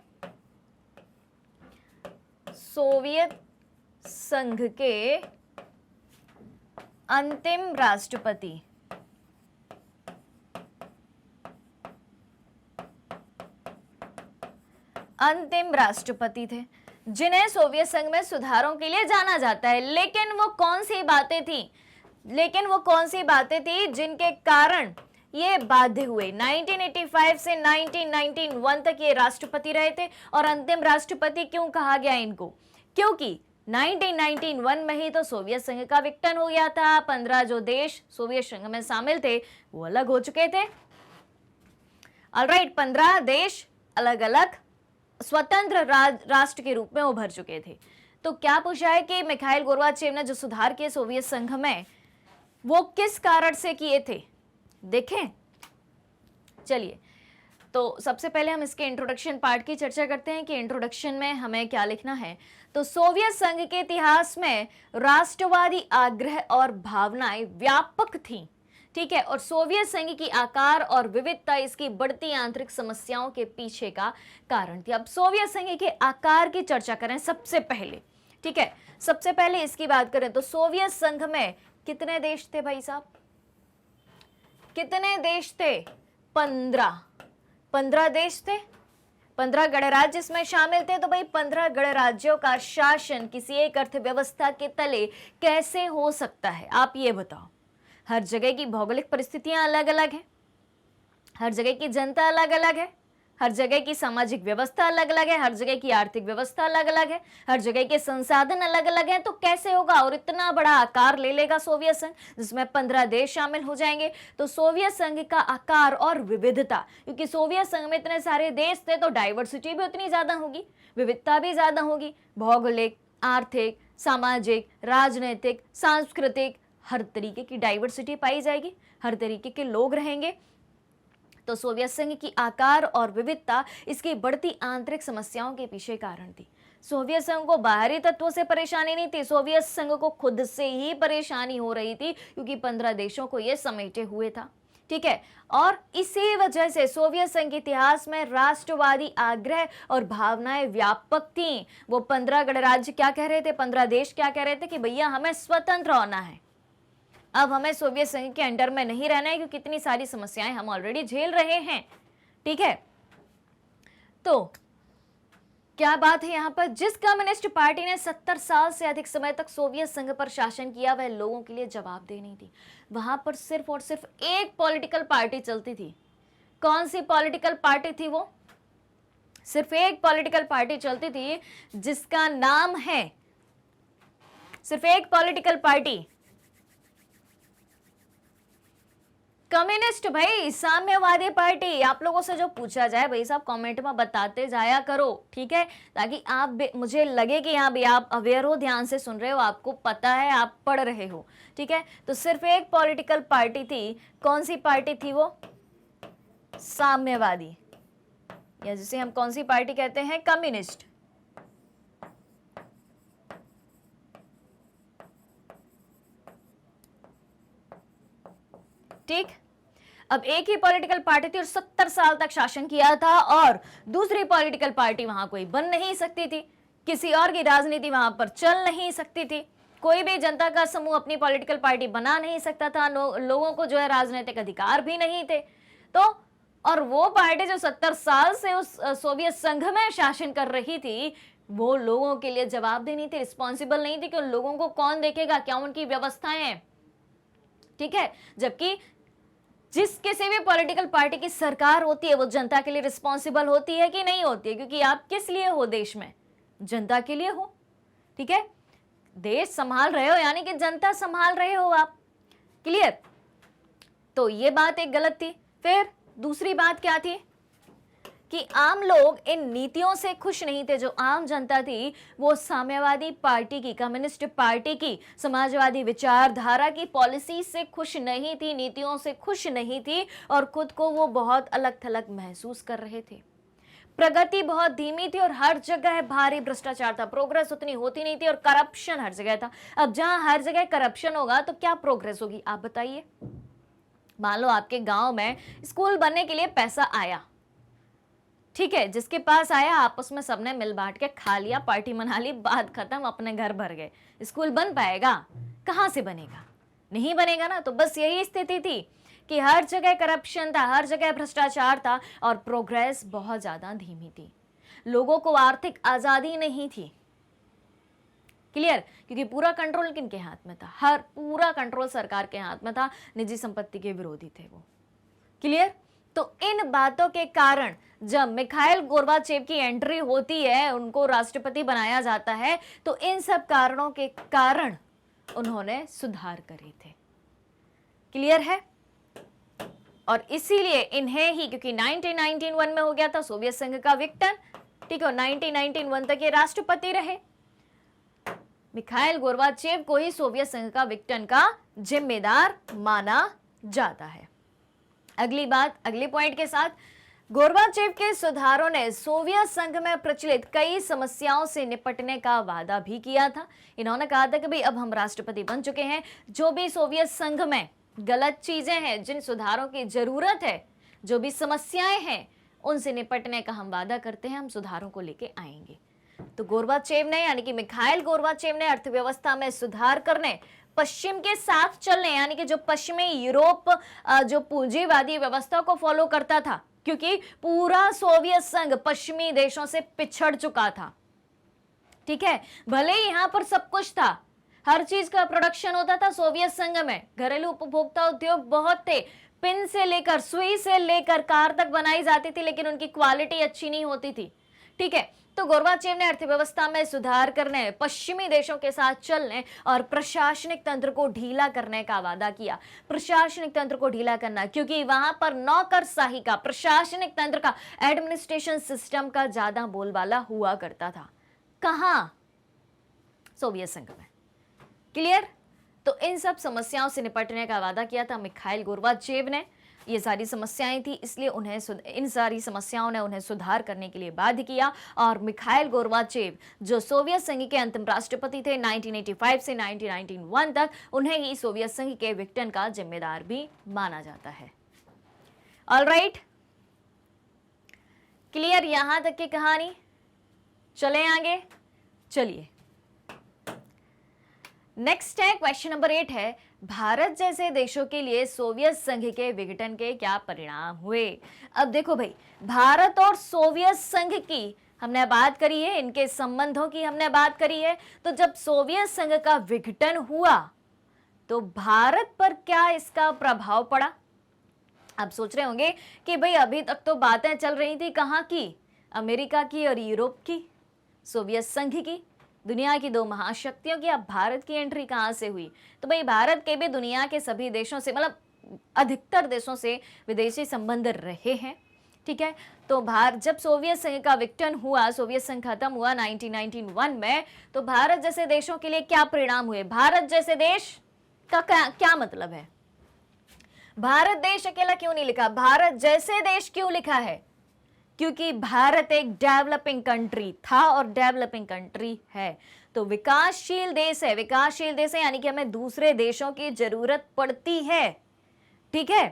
सोवियत संघ के अंतिम राष्ट्रपति। अंतिम राष्ट्रपति थे जिन्हें सोवियत संघ में सुधारों के लिए जाना जाता है। लेकिन वो कौन सी बातें थी जिनके कारण ये बाध्य हुए? 1985 से 1991 तक ये राष्ट्रपति रहे थे। और अंतिम राष्ट्रपति क्यों कहा गया इनको? क्योंकि 1991 में ही तो सोवियत संघ का विघटन हो गया था। 15 जो देश सोवियत संघ में शामिल थे वो अलग हो चुके थे। ऑलराइट, 15 देश अलग अलग स्वतंत्र राष्ट्र के रूप में उभर चुके थे। तो क्या पूछा है कि मिखाइल गोर्बाचेव ने जो सुधार किए सोवियत संघ में, वो किस कारण से किए थे? देखें, चलिए तो सबसे पहले हम इसके इंट्रोडक्शन पार्ट की चर्चा करते हैं कि इंट्रोडक्शन में हमें क्या लिखना है। तो सोवियत संघ के इतिहास में राष्ट्रवादी आग्रह और भावनाएं व्यापक थीं, ठीक है, और सोवियत संघ की आकार और विविधता इसकी बढ़ती आंतरिक समस्याओं के पीछे का कारण थी। अब सोवियत संघ के आकार की चर्चा करें सबसे पहले, ठीक है, सबसे पहले इसकी बात करें तो सोवियत संघ में कितने देश थे भाई साहब? कितने देश थे? 15 देश थे, 15 गणराज्य इसमें शामिल थे। तो भाई 15 गणराज्यों का शासन किसी एक अर्थव्यवस्था के तले कैसे हो सकता है, आप ये बताओ। हर जगह की भौगोलिक परिस्थितियां अलग अलग है, हर जगह की जनता अलग अलग है, हर जगह की सामाजिक व्यवस्था अलग अलग है, हर जगह की आर्थिक व्यवस्था अलग अलग है, हर जगह के संसाधन अलग अलग हैं। तो कैसे होगा? और इतना बड़ा आकार ले लेगा सोवियत संघ जिसमें 15 देश शामिल हो जाएंगे। तो सोवियत संघ का आकार और विविधता, क्योंकि सोवियत संघ में इतने सारे देश थे तो डाइवर्सिटी भी उतनी ज्यादा होगी, विविधता भी ज्यादा होगी, भौगोलिक, आर्थिक, सामाजिक, राजनीतिक, सांस्कृतिक, हर तरीके की डाइवर्सिटी पाई जाएगी, हर तरीके के लोग रहेंगे। तो सोवियत संघ की आकार और विविधता इसकी बढ़ती आंतरिक समस्याओं के पीछे कारण थी। सोवियत संघ को बाहरी तत्वों से परेशानी नहीं थी, सोवियत संघ को खुद से ही परेशानी हो रही थी, क्योंकि 15 देशों को यह समेटे हुए था, ठीक है। और इसी वजह से सोवियत संघ के इतिहास में राष्ट्रवादी आग्रह और भावनाएं व्यापक थीं। वो 15 गणराज्य क्या कह रहे थे, 15 देश क्या कह रहे थे कि भैया हमें स्वतंत्र होना है, अब हमें सोवियत संघ के अंडर में नहीं रहना है, क्योंकि इतनी सारी समस्याएं हम ऑलरेडी झेल रहे हैं, ठीक है। तो क्या बात है यहां पर, जिस कम्युनिस्ट पार्टी ने 70 साल से अधिक समय तक सोवियत संघ पर शासन किया वह लोगों के लिए जवाबदेह नहीं थी। वहां पर सिर्फ और सिर्फ एक पॉलिटिकल पार्टी चलती थी। कौन सी पॉलिटिकल पार्टी थी वो? सिर्फ एक पॉलिटिकल पार्टी चलती थी जिसका नाम है, सिर्फ एक पॉलिटिकल पार्टी, कम्युनिस्ट, भाई साम्यवादी पार्टी। आप लोगों से जो पूछा जाए भाई साहब कमेंट में बताते जाया करो, ठीक है, ताकि आप मुझे लगे कि हाँ भी आप अवेयर हो, ध्यान से सुन रहे हो, आपको पता है, आप पढ़ रहे हो, ठीक है। तो सिर्फ एक पॉलिटिकल पार्टी थी, कौन सी पार्टी थी वो? साम्यवादी, या जिसे हम कौन सी पार्टी कहते हैं? कम्युनिस्ट, ठीक। अब एक ही पॉलिटिकल पार्टी थी और 70 साल तक शासन किया था, और दूसरी पॉलिटिकल पार्टी वहां कोई बन नहीं सकती थी, किसी और की राजनीति वहां पर चल नहीं सकती थी, कोई भी जनता का समूह अपनी पॉलिटिकल पार्टी बना नहीं सकता था, लोगों को जो है राजनीतिक अधिकार भी नहीं थे। तो और वो पार्टी जो 70 साल से उस सोवियत संघ में शासन कर रही थी, वो लोगों के लिए जवाबदेह नहीं थी, रिस्पॉन्सिबल नहीं थी कि उन लोगों को कौन देखेगा, क्या उनकी व्यवस्थाएं हैं, ठीक है। जबकि जिस किसी भी पॉलिटिकल पार्टी की सरकार होती है वो जनता के लिए रिस्पॉन्सिबल होती है कि नहीं होती है? क्योंकि आप किस लिए हो देश में? जनता के लिए हो, ठीक है। देश संभाल रहे हो यानी कि जनता संभाल रहे हो आप, क्लियर। तो ये बात एक गलत थी। फिर दूसरी बात क्या थी कि आम लोग इन नीतियों से खुश नहीं थे। जो आम जनता थी वो साम्यवादी पार्टी की, कम्युनिस्ट पार्टी की, समाजवादी विचारधारा की पॉलिसी से खुश नहीं थी, नीतियों से खुश नहीं थी, और खुद को वो बहुत अलग थलग महसूस कर रहे थे। प्रगति बहुत धीमी थी और हर जगह भारी भ्रष्टाचार था, प्रोग्रेस उतनी होती नहीं थी, और करप्शन हर जगह था। अब जहां हर जगह करप्शन होगा तो क्या प्रोग्रेस होगी, आप बताइए। मान लो आपके गांव में स्कूल बनने के लिए पैसा आया, ठीक है, जिसके पास आया आपस में सबने मिल बांट के खा लिया, पार्टी मना ली, बात खत्म, अपने घर भर गए। स्कूल बन पाएगा? कहां से बनेगा? नहीं बनेगा ना। तो बस यही स्थिति थी कि हर जगह करप्शन था, हर जगह भ्रष्टाचार था, और प्रोग्रेस बहुत ज्यादा धीमी थी। लोगों को आर्थिक आजादी नहीं थी, क्लियर, क्योंकि पूरा कंट्रोल किनके हाथ में था? हर पूरा कंट्रोल सरकार के हाथ में था, निजी संपत्ति के विरोधी थे वो, क्लियर। तो इन बातों के कारण जब मिखाइल गोर्बाचेव की एंट्री होती है, उनको राष्ट्रपति बनाया जाता है, तो इन सब कारणों के कारण उन्होंने सुधार करे थे, क्लियर है। और इसीलिए इन्हें ही, क्योंकि 1991 में हो गया था सोवियत संघ का विघटन, ठीक है, 1991 तक ये राष्ट्रपति रहे, मिखाइल गोर्बाचेव को ही सोवियत संघ का विघटन का जिम्मेदार माना जाता है, अगली बात, अगले पॉइंट के साथ, गोर्बाचेव के सुधारों ने सोवियत संघ में प्रचलित कई समस्याओं से निपटने का वादा भी किया था। इन्होंने कहा था कि भाई अब हम राष्ट्रपति बन चुके हैं, जो भी सोवियत संघ में गलत चीजें हैं, जिन सुधारों की जरूरत है, जो भी समस्याएं हैं, उनसे निपटने का हम वादा करते हैं, हम सुधारों को लेके आएंगे। तो गोर्बाचेव ने, यानी कि मिखाइल गोर्बाचेव ने अर्थव्यवस्था में सुधार करने, पश्चिम के साथ चलने, यानी कि जो पश्चिमी यूरोप जो पूंजीवादी व्यवस्था को फॉलो करता था, क्योंकि पूरा सोवियत संघ पश्चिमी देशों से पिछड़ चुका था। ठीक है, भले ही यहां पर सब कुछ था, हर चीज का प्रोडक्शन होता था सोवियत संघ में, घरेलू उपभोक्ता उद्योग बहुत थे, पिन से लेकर सुई से लेकर कार तक बनाई जाती थी, लेकिन उनकी क्वालिटी अच्छी नहीं होती थी। ठीक है, तो गोर्बाचेव ने अर्थव्यवस्था में सुधार करने, पश्चिमी देशों के साथ चलने और प्रशासनिक तंत्र को ढीला करने का वादा किया। प्रशासनिक तंत्र को ढीला करना, क्योंकि वहां पर नौकरशाही का, प्रशासनिक तंत्र का, एडमिनिस्ट्रेशन सिस्टम का ज्यादा बोलबाला हुआ करता था। कहां? सोवियत संघ में। क्लियर? तो इन सब समस्याओं से निपटने का वादा किया था मिखाइल गोर्बाचेव ने। ये सारी समस्याएं थी, इसलिए इन सारी समस्याओं ने उन्हें सुधार करने के लिए बाध्य किया। और मिखाइल गोर्बाचेव जो सोवियत संघ के अंतिम राष्ट्रपति थे 1985 से 1991 तक, उन्हें ही सोवियत संघ के विघटन का जिम्मेदार भी माना जाता है। ऑलराइट, क्लियर यहां तक की कहानी? चले आगे, चलिए नेक्स्ट है, क्वेश्चन नंबर 8 है, भारत जैसे देशों के लिए सोवियत संघ के विघटन के क्या परिणाम हुए? अब देखो भाई, भारत और सोवियत संघ की हमने बात करी है, इनके संबंधों की हमने बात करी है। तो जब सोवियत संघ का विघटन हुआ तो भारत पर क्या इसका प्रभाव पड़ा? आप सोच रहे होंगे कि भाई अभी तक तो बातें चल रही थी कहाँ की, अमेरिका की और यूरोप की, सोवियत संघ की, दुनिया की दो महाशक्तियों की। अब भारत की एंट्री कहां से हुई? तो भाई भारत के भी दुनिया के सभी देशों से, मतलब अधिकतर देशों से विदेशी संबंध रहे हैं। ठीक है, तो जब सोवियत संघ का विघटन हुआ, सोवियत संघ खत्म हुआ 1991 में, तो भारत जैसे देशों के लिए क्या परिणाम हुए? भारत जैसे देश का क्या मतलब है? भारत देश अकेला क्यों नहीं लिखा? भारत जैसे देश क्यों लिखा है? क्योंकि भारत एक डेवलपिंग कंट्री था और डेवलपिंग कंट्री है, तो विकासशील देश है। विकासशील देश है यानी कि हमें दूसरे देशों की जरूरत पड़ती है। ठीक है,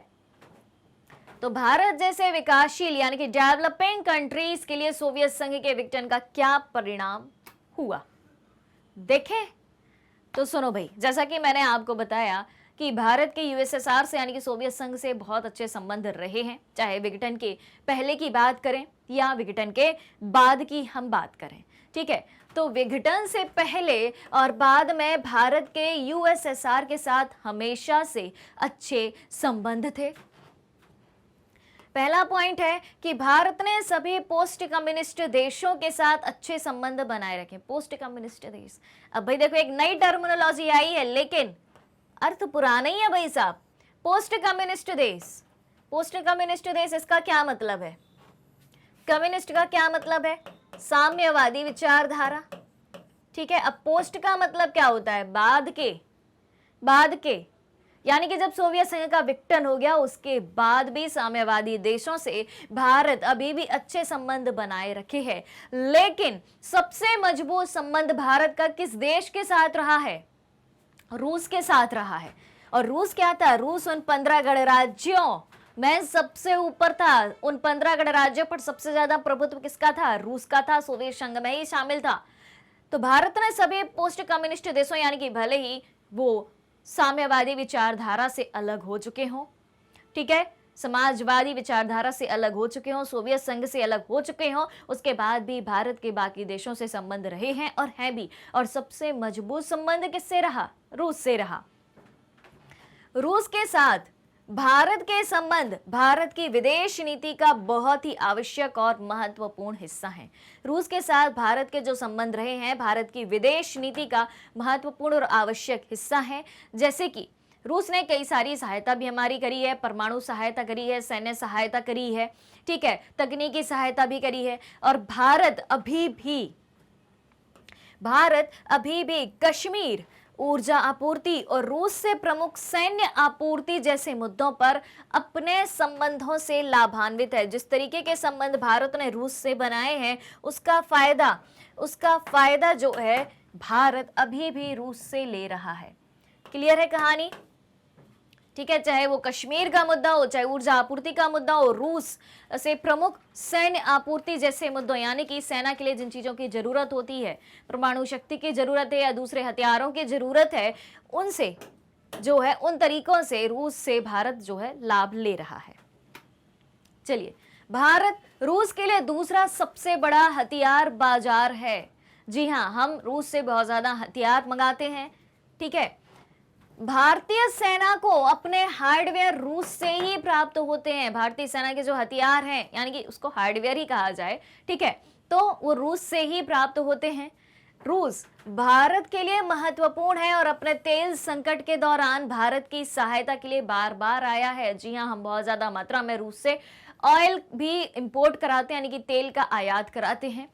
तो भारत जैसे विकासशील यानी कि डेवलपिंग कंट्रीज के लिए सोवियत संघ के विघटन का क्या परिणाम हुआ, देखें तो सुनो भाई। जैसा कि मैंने आपको बताया कि भारत के यूएसएसआर से यानी कि सोवियत संघ से बहुत अच्छे संबंध रहे हैं, चाहे विघटन के पहले की बात करें या विघटन के बाद की हम बात करें। ठीक है, तो विघटन से पहले और बाद में भारत के यूएसएसआर के साथ हमेशा से अच्छे संबंध थे। पहला पॉइंट है कि भारत ने सभी पोस्ट कम्युनिस्ट देशों के साथ अच्छे संबंध बनाए रखे। पोस्ट कम्युनिस्ट देश, अब भाई देखो एक नई टर्मिनोलॉजी आई है, लेकिन अर्थ पुराना ही है भाई साहब। पोस्ट कम्युनिस्ट देश, पोस्ट कम्युनिस्ट देश, इसका क्या मतलब है? कम्युनिस्ट का क्या मतलब है? साम्यवादी विचारधारा। ठीक है, अब पोस्ट का मतलब क्या होता है? बाद के, बाद के, यानी कि जब सोवियत संघ का विघटन हो गया उसके बाद भी साम्यवादी देशों से भारत अभी भी अच्छे संबंध बनाए रखे हैं। लेकिन सबसे मजबूत संबंध भारत का किस देश के साथ रहा है? रूस के साथ रहा है। और रूस क्या था? रूस उन 15 गणराज्यों में सबसे ऊपर था। उन 15 गणराज्यों पर सबसे ज्यादा प्रभुत्व किसका था? रूस का था, सोवियत संघ में ही शामिल था। तो भारत ने सभी पोस्ट कम्युनिस्ट देशों, यानी कि भले ही वो साम्यवादी विचारधारा से अलग हो चुके हों, ठीक है, समाजवादी विचारधारा से अलग हो चुके हों, सोवियत संघ से अलग हो चुके हों, उसके बाद भी भारत के बाकी देशों से संबंध रहे हैं और हैं भी। और सबसे मजबूत संबंध किससे रहा? रूस से रहा। रूस के साथ भारत के संबंध भारत की विदेश नीति का बहुत ही आवश्यक और महत्वपूर्ण हिस्सा है। रूस के साथ भारत के जो संबंध रहे हैं भारत की विदेश नीति का महत्वपूर्ण और आवश्यक हिस्सा है। जैसे कि रूस ने कई सारी सहायता भी हमारी करी है, परमाणु सहायता करी है, सैन्य सहायता करी है, ठीक है, तकनीकी सहायता भी करी है। और भारत अभी भी कश्मीर ऊर्जा आपूर्ति और रूस से प्रमुख सैन्य आपूर्ति जैसे मुद्दों पर अपने संबंधों से लाभान्वित है। जिस तरीके के संबंध भारत ने रूस से बनाए हैं उसका फायदा जो है भारत अभी भी रूस से ले रहा है। क्लियर है कहानी? ठीक है, चाहे वो कश्मीर का मुद्दा हो, चाहे ऊर्जा आपूर्ति का मुद्दा हो, रूस से प्रमुख सैन्य आपूर्ति जैसे मुद्दों, यानी कि सेना के लिए जिन चीजों की जरूरत होती है, परमाणु शक्ति की जरूरत है या दूसरे हथियारों की जरूरत है, उनसे जो है उन तरीकों से रूस से भारत जो है लाभ ले रहा है। चलिए, भारत रूस के लिए दूसरा सबसे बड़ा हथियार बाजार है। जी हाँ, हम रूस से बहुत ज्यादा हथियार मंगाते हैं। ठीक है, भारतीय सेना को अपने हार्डवेयर रूस से ही प्राप्त होते हैं। भारतीय सेना के जो हथियार हैं, यानी कि उसको हार्डवेयर ही कहा जाए, ठीक है, तो वो रूस से ही प्राप्त होते हैं। रूस भारत के लिए महत्वपूर्ण है और अपने तेल संकट के दौरान भारत की सहायता के लिए बार बार आया है। जी हाँ, हम बहुत ज्यादा मात्रा में रूस से ऑयल भी इंपोर्ट कराते हैं, यानी कि तेल का आयात कराते हैं।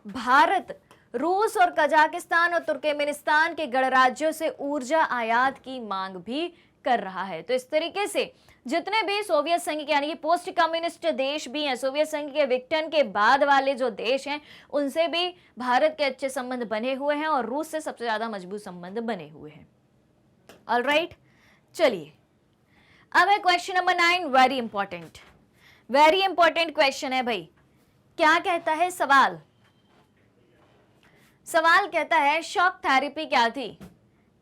भारत रूस और कजाकिस्तान और तुर्कमेनिस्तान के गणराज्यों से ऊर्जा आयात की मांग भी कर रहा है। तो इस तरीके से जितने भी सोवियत संघ के यानी कि पोस्ट कम्युनिस्ट देश भी हैं, सोवियत संघ के विघटन के बाद वाले जो देश हैं, उनसे भी भारत के अच्छे संबंध बने हुए हैं और रूस से सबसे ज्यादा मजबूत संबंध बने हुए हैं। ऑलराइट, चलिए अब है question number 9, very important question है भाई। क्या कहता है सवाल कहता है शॉक थेरेपी क्या थी?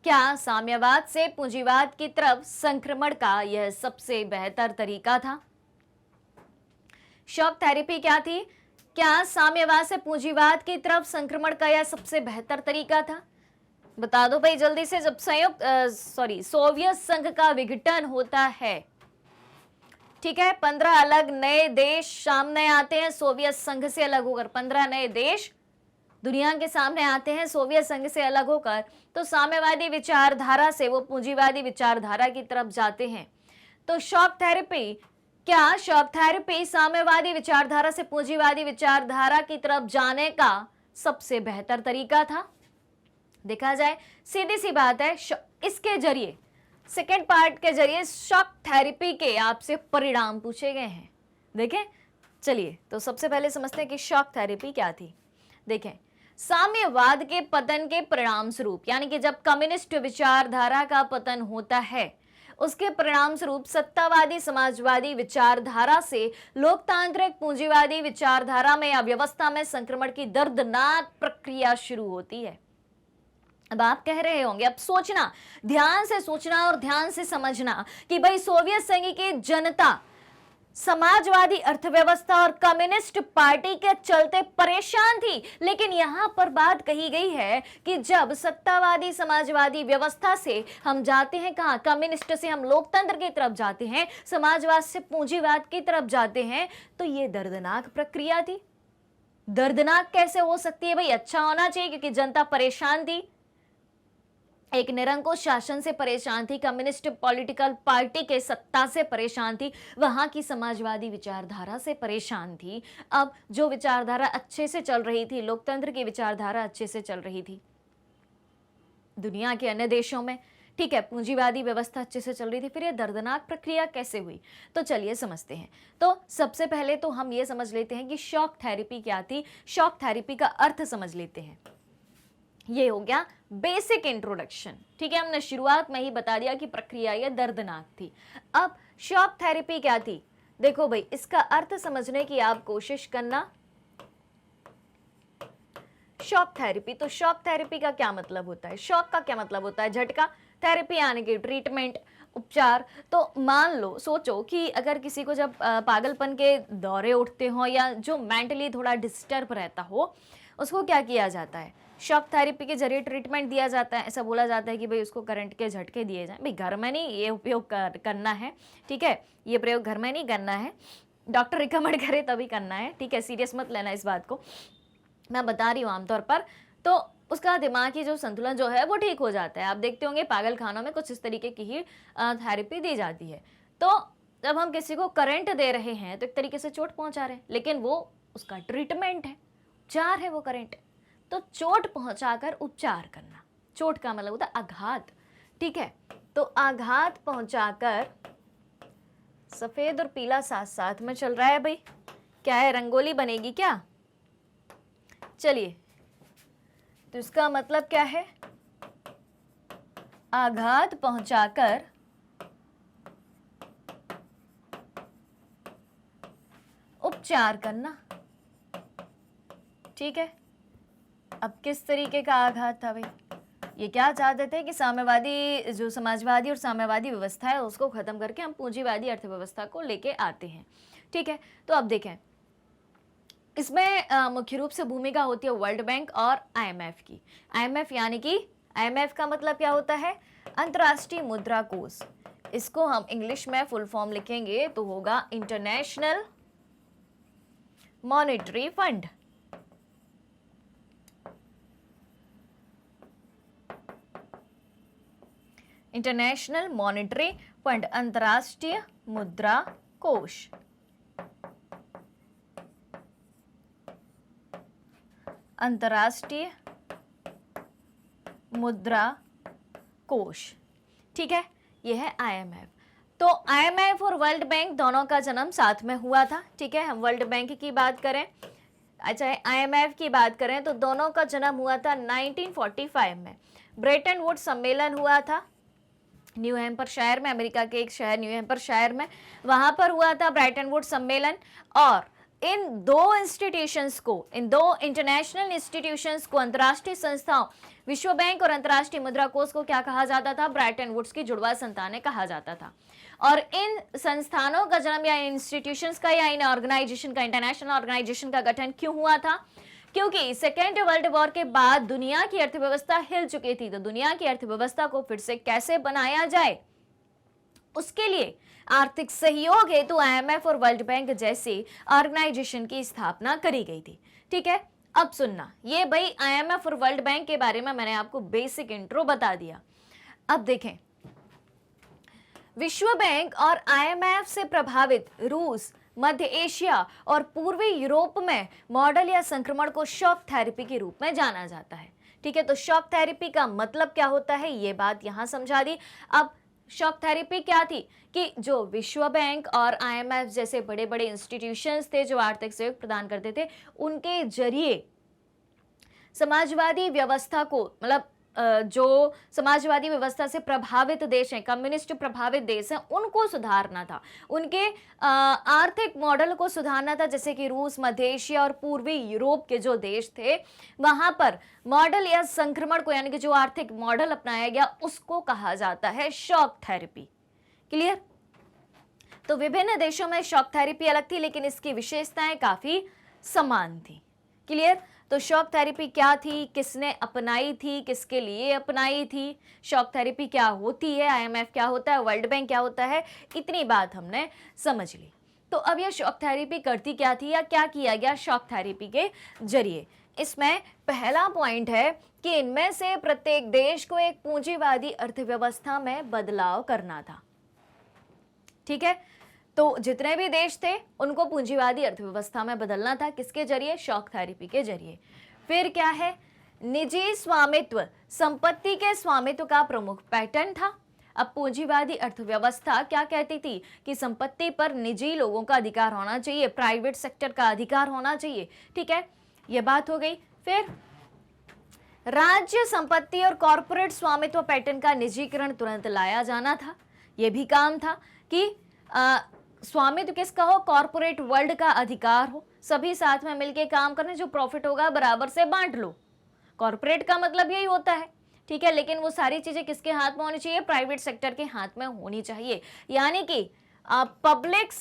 क्या साम्यवाद से पूंजीवाद की तरफ संक्रमण का यह सबसे बेहतर तरीका था? शॉक थेरेपी क्या थी? क्या साम्यवाद से पूंजीवाद की तरफ संक्रमण का यह सबसे बेहतर तरीका था? बता दो भाई जल्दी से। जब सोवियत संघ का विघटन होता है, ठीक है, 15 अलग नए देश सामने आते हैं सोवियत संघ से अलग होकर। 15 नए देश दुनिया के सामने आते हैं सोवियत संघ से अलग होकर, तो साम्यवादी विचारधारा से वो पूंजीवादी विचारधारा की तरफ जाते हैं। तो शॉक थेरेपी, क्या शॉक थेरेपी साम्यवादी विचारधारा से पूंजीवादी विचारधारा की तरफ जाने का सबसे बेहतर तरीका था? देखा जाए, सीधी सी बात है, इसके जरिए सेकेंड पार्ट के जरिए शॉक थेरेपी के आपसे परिणाम पूछे गए हैं। देखें, चलिए तो सबसे पहले समझते हैं कि शॉक थेरेपी क्या थी। देखें, साम्यवाद के पतन के परिणाम स्वरूप, यानी कि जब कम्युनिस्ट विचारधारा का पतन होता है, उसके परिणाम स्वरूप सत्तावादी समाजवादी विचारधारा से लोकतांत्रिक पूंजीवादी विचारधारा में या व्यवस्था में संक्रमण की दर्दनाक प्रक्रिया शुरू होती है। अब आप कह रहे होंगे, अब सोचना, ध्यान से सोचना और ध्यान से समझना कि भाई सोवियत संघ की जनता समाजवादी अर्थव्यवस्था और कम्युनिस्ट पार्टी के चलते परेशान थी। लेकिन यहां पर बात कही गई है कि जब सत्तावादी समाजवादी व्यवस्था से हम जाते हैं, कहां, कम्युनिस्ट से हम लोकतंत्र की तरफ जाते हैं, समाजवाद से पूंजीवाद की तरफ जाते हैं, तो ये दर्दनाक प्रक्रिया थी। दर्दनाक कैसे हो सकती है भाई? अच्छा होना चाहिए, क्योंकि जनता परेशान थी, एक निरंकुश शासन से परेशान थी, कम्युनिस्ट पॉलिटिकल पार्टी के सत्ता से परेशान थी, वहां की समाजवादी विचारधारा से परेशान थी। अब जो विचारधारा अच्छे से चल रही थी, लोकतंत्र की विचारधारा अच्छे से चल रही थी दुनिया के अन्य देशों में, ठीक है, पूंजीवादी व्यवस्था अच्छे से चल रही थी, फिर ये दर्दनाक प्रक्रिया कैसे हुई? तो चलिए समझते हैं। तो सबसे पहले तो हम ये समझ लेते हैं कि शॉक थेरेपी क्या थी। शॉक थेरेपी का अर्थ समझ लेते हैं। ये हो गया बेसिक इंट्रोडक्शन, ठीक है, हमने शुरुआत में ही बता दिया कि प्रक्रिया ये दर्दनाक थी। अब शॉक थेरेपी क्या थी? देखो भाई, इसका अर्थ समझने की आप कोशिश करना। शॉक थेरेपी, तो शॉक थेरेपी का क्या मतलब होता है? शॉक का क्या मतलब होता है? झटका। थेरेपी यानी कि ट्रीटमेंट, उपचार। तो मान लो, सोचो कि अगर किसी को जब पागलपन के दौरे उठते हो या जो मेंटली थोड़ा डिस्टर्ब रहता हो, उसको क्या किया जाता है? शॉक थेरेपी के जरिए ट्रीटमेंट दिया जाता है। ऐसा बोला जाता है कि भाई उसको करंट के झटके दिए जाएं। भाई घर में नहीं ये उपयोग करना है, ठीक है, ये प्रयोग घर में नहीं करना है, डॉक्टर रिकमेंड करे तभी करना है, ठीक है, सीरियस मत लेना इस बात को, मैं बता रही हूँ आमतौर पर। तो उसका दिमागी जो संतुलन जो है वो ठीक हो जाता है। आप देखते होंगे पागल खानों में कुछ इस तरीके की ही थेरेपी दी जाती है। तो जब हम किसी को करंट दे रहे हैं तो एक तरीके से चोट पहुंचा रहे हैं, लेकिन वो उसका ट्रीटमेंट है, उपचार है वो करंट। तो चोट पहुंचाकर उपचार करना, चोट का मतलब होता है आघात, ठीक है। तो आघात पहुंचाकर, सफेद और पीला साथ साथ में चल रहा है भाई, क्या है, रंगोली बनेगी क्या? चलिए, तो इसका मतलब क्या है, आघात पहुंचाकर उपचार करना, ठीक है। अब किस तरीके का आघात था भाई, ये क्या चाहते थे कि साम्यवादी, जो समाजवादी और साम्यवादी व्यवस्था है उसको खत्म करके हम पूंजीवादी अर्थव्यवस्था को लेके आते हैं, ठीक है। तो अब देखें, इसमें मुख्य रूप से भूमिका होती है वर्ल्ड बैंक और आईएमएफ की। आईएमएफ यानी कि, आईएमएफ का मतलब क्या होता है, अंतर्राष्ट्रीय मुद्रा कोष। इसको हम इंग्लिश में फुल फॉर्म लिखेंगे तो होगा international monetary fund. International monetary fund, अंतर्राष्ट्रीय मुद्रा कोष। अंतर्राष्ट्रीय मुद्रा कोष, ठीक है, यह है आईएमएफ। तो आईएमएफ और वर्ल्ड बैंक दोनों का जन्म साथ में हुआ था, ठीक है। हम वर्ल्ड बैंक की बात करें, अच्छा आईएमएफ की बात करें तो दोनों का जन्म हुआ था 1945 में। ब्रेटन वुड्स सम्मेलन हुआ था न्यू हैम्पशायर में, अमेरिका के एक शहर न्यू हैम्पशायर में, वहां पर हुआ था ब्रेटन वुड्स सम्मेलन। और इन दो इंस्टीट्यूशंस को, इन दो इंटरनेशनल इंस्टीट्यूशंस को, अंतर्राष्ट्रीय संस्थाओं, विश्व बैंक और अंतर्राष्ट्रीय मुद्रा कोष को क्या कहा जाता था, ब्रेटन वुड्स की जुड़वा संतानें कहा जाता था। और इन संस्थानों का जन्म या इंस्टीट्यूशंस का या इन ऑर्गेनाइजेशन का, इंटरनेशनल ऑर्गेनाइजेशन का गठन क्यों हुआ था, क्योंकि सेकेंड वर्ल्ड वॉर के बाद दुनिया की अर्थव्यवस्था हिल चुकी थी। तो दुनिया की अर्थव्यवस्था को फिर से कैसे बनाया जाए, उसके लिए आर्थिक सहयोग हेतु आईएमएफ और वर्ल्ड बैंक जैसे ऑर्गेनाइजेशन की स्थापना करी गई थी, ठीक है। अब सुनना, ये भाई आईएमएफ और वर्ल्ड बैंक के बारे में मैंने आपको बेसिक इंट्रो बता दिया। अब देखें, विश्व बैंक और आईएमएफ से प्रभावित रूस, मध्य एशिया और पूर्वी यूरोप में मॉडल या संक्रमण को शॉक थेरेपी के रूप में जाना जाता है, ठीक है। तो शॉक थेरेपी का मतलब क्या होता है, ये बात यहां समझा दी। अब शॉक थेरेपी क्या थी कि जो विश्व बैंक और आईएमएफ जैसे बड़े बड़े इंस्टीट्यूशंस थे जो आर्थिक सहयोग प्रदान करते थे, उनके जरिए समाजवादी व्यवस्था को, मतलब जो समाजवादी व्यवस्था से प्रभावित देश हैं, कम्युनिस्ट प्रभावित देश हैं, उनको सुधारना था, उनके आर्थिक मॉडल को सुधारना था। जैसे कि रूस, मध्य एशिया और पूर्वी यूरोप के जो देश थे, वहां पर मॉडल या संक्रमण को, यानी कि जो आर्थिक मॉडल अपनाया गया, उसको कहा जाता है शॉक थेरेपी। क्लियर? तो विभिन्न देशों में शॉक थेरेपी अलग थी, लेकिन इसकी विशेषताएं काफी समान थी। क्लियर? तो शॉक थेरेपी क्या थी, किसने अपनाई थी, किसके लिए अपनाई थी, शॉक थेरेपी क्या होती है, आईएमएफ क्या होता है, वर्ल्ड बैंक क्या होता है, इतनी बात हमने समझ ली। तो अब यह शॉक थेरेपी करती क्या थी या क्या किया गया शॉक थेरेपी के जरिए? इसमें पहला पॉइंट है कि इनमें से प्रत्येक देश को एक पूंजीवादी अर्थव्यवस्था में बदलाव करना था, ठीक है। तो जितने भी देश थे उनको पूंजीवादी अर्थव्यवस्था में बदलना था, किसके जरिए, शॉक थेरेपी के जरिए। फिर क्या है, निजी स्वामित्व, संपत्ति के स्वामित्व का प्रमुख पैटर्न था। अब पूंजीवादी अर्थव्यवस्था क्या कहती थी कि संपत्ति पर निजी लोगों का अधिकार होना चाहिए, प्राइवेट सेक्टर का अधिकार होना चाहिए, ठीक है, यह बात हो गई। फिर राज्य संपत्ति और कॉरपोरेट स्वामित्व पैटर्न का निजीकरण तुरंत लाया जाना था। यह भी काम था कि स्वामित्व किसका हो, कॉरपोरेट वर्ल्ड का अधिकार हो, सभी साथ में मिलके काम करने, जो प्रॉफिट होगा बराबर से बांट लो। कॉरपोरेट का मतलब यही होता है, ठीक है। लेकिन वो सारी चीजें किसके हाथ में होनी चाहिए, प्राइवेट सेक्टर के हाथ में होनी चाहिए। यानी कि पब्लिक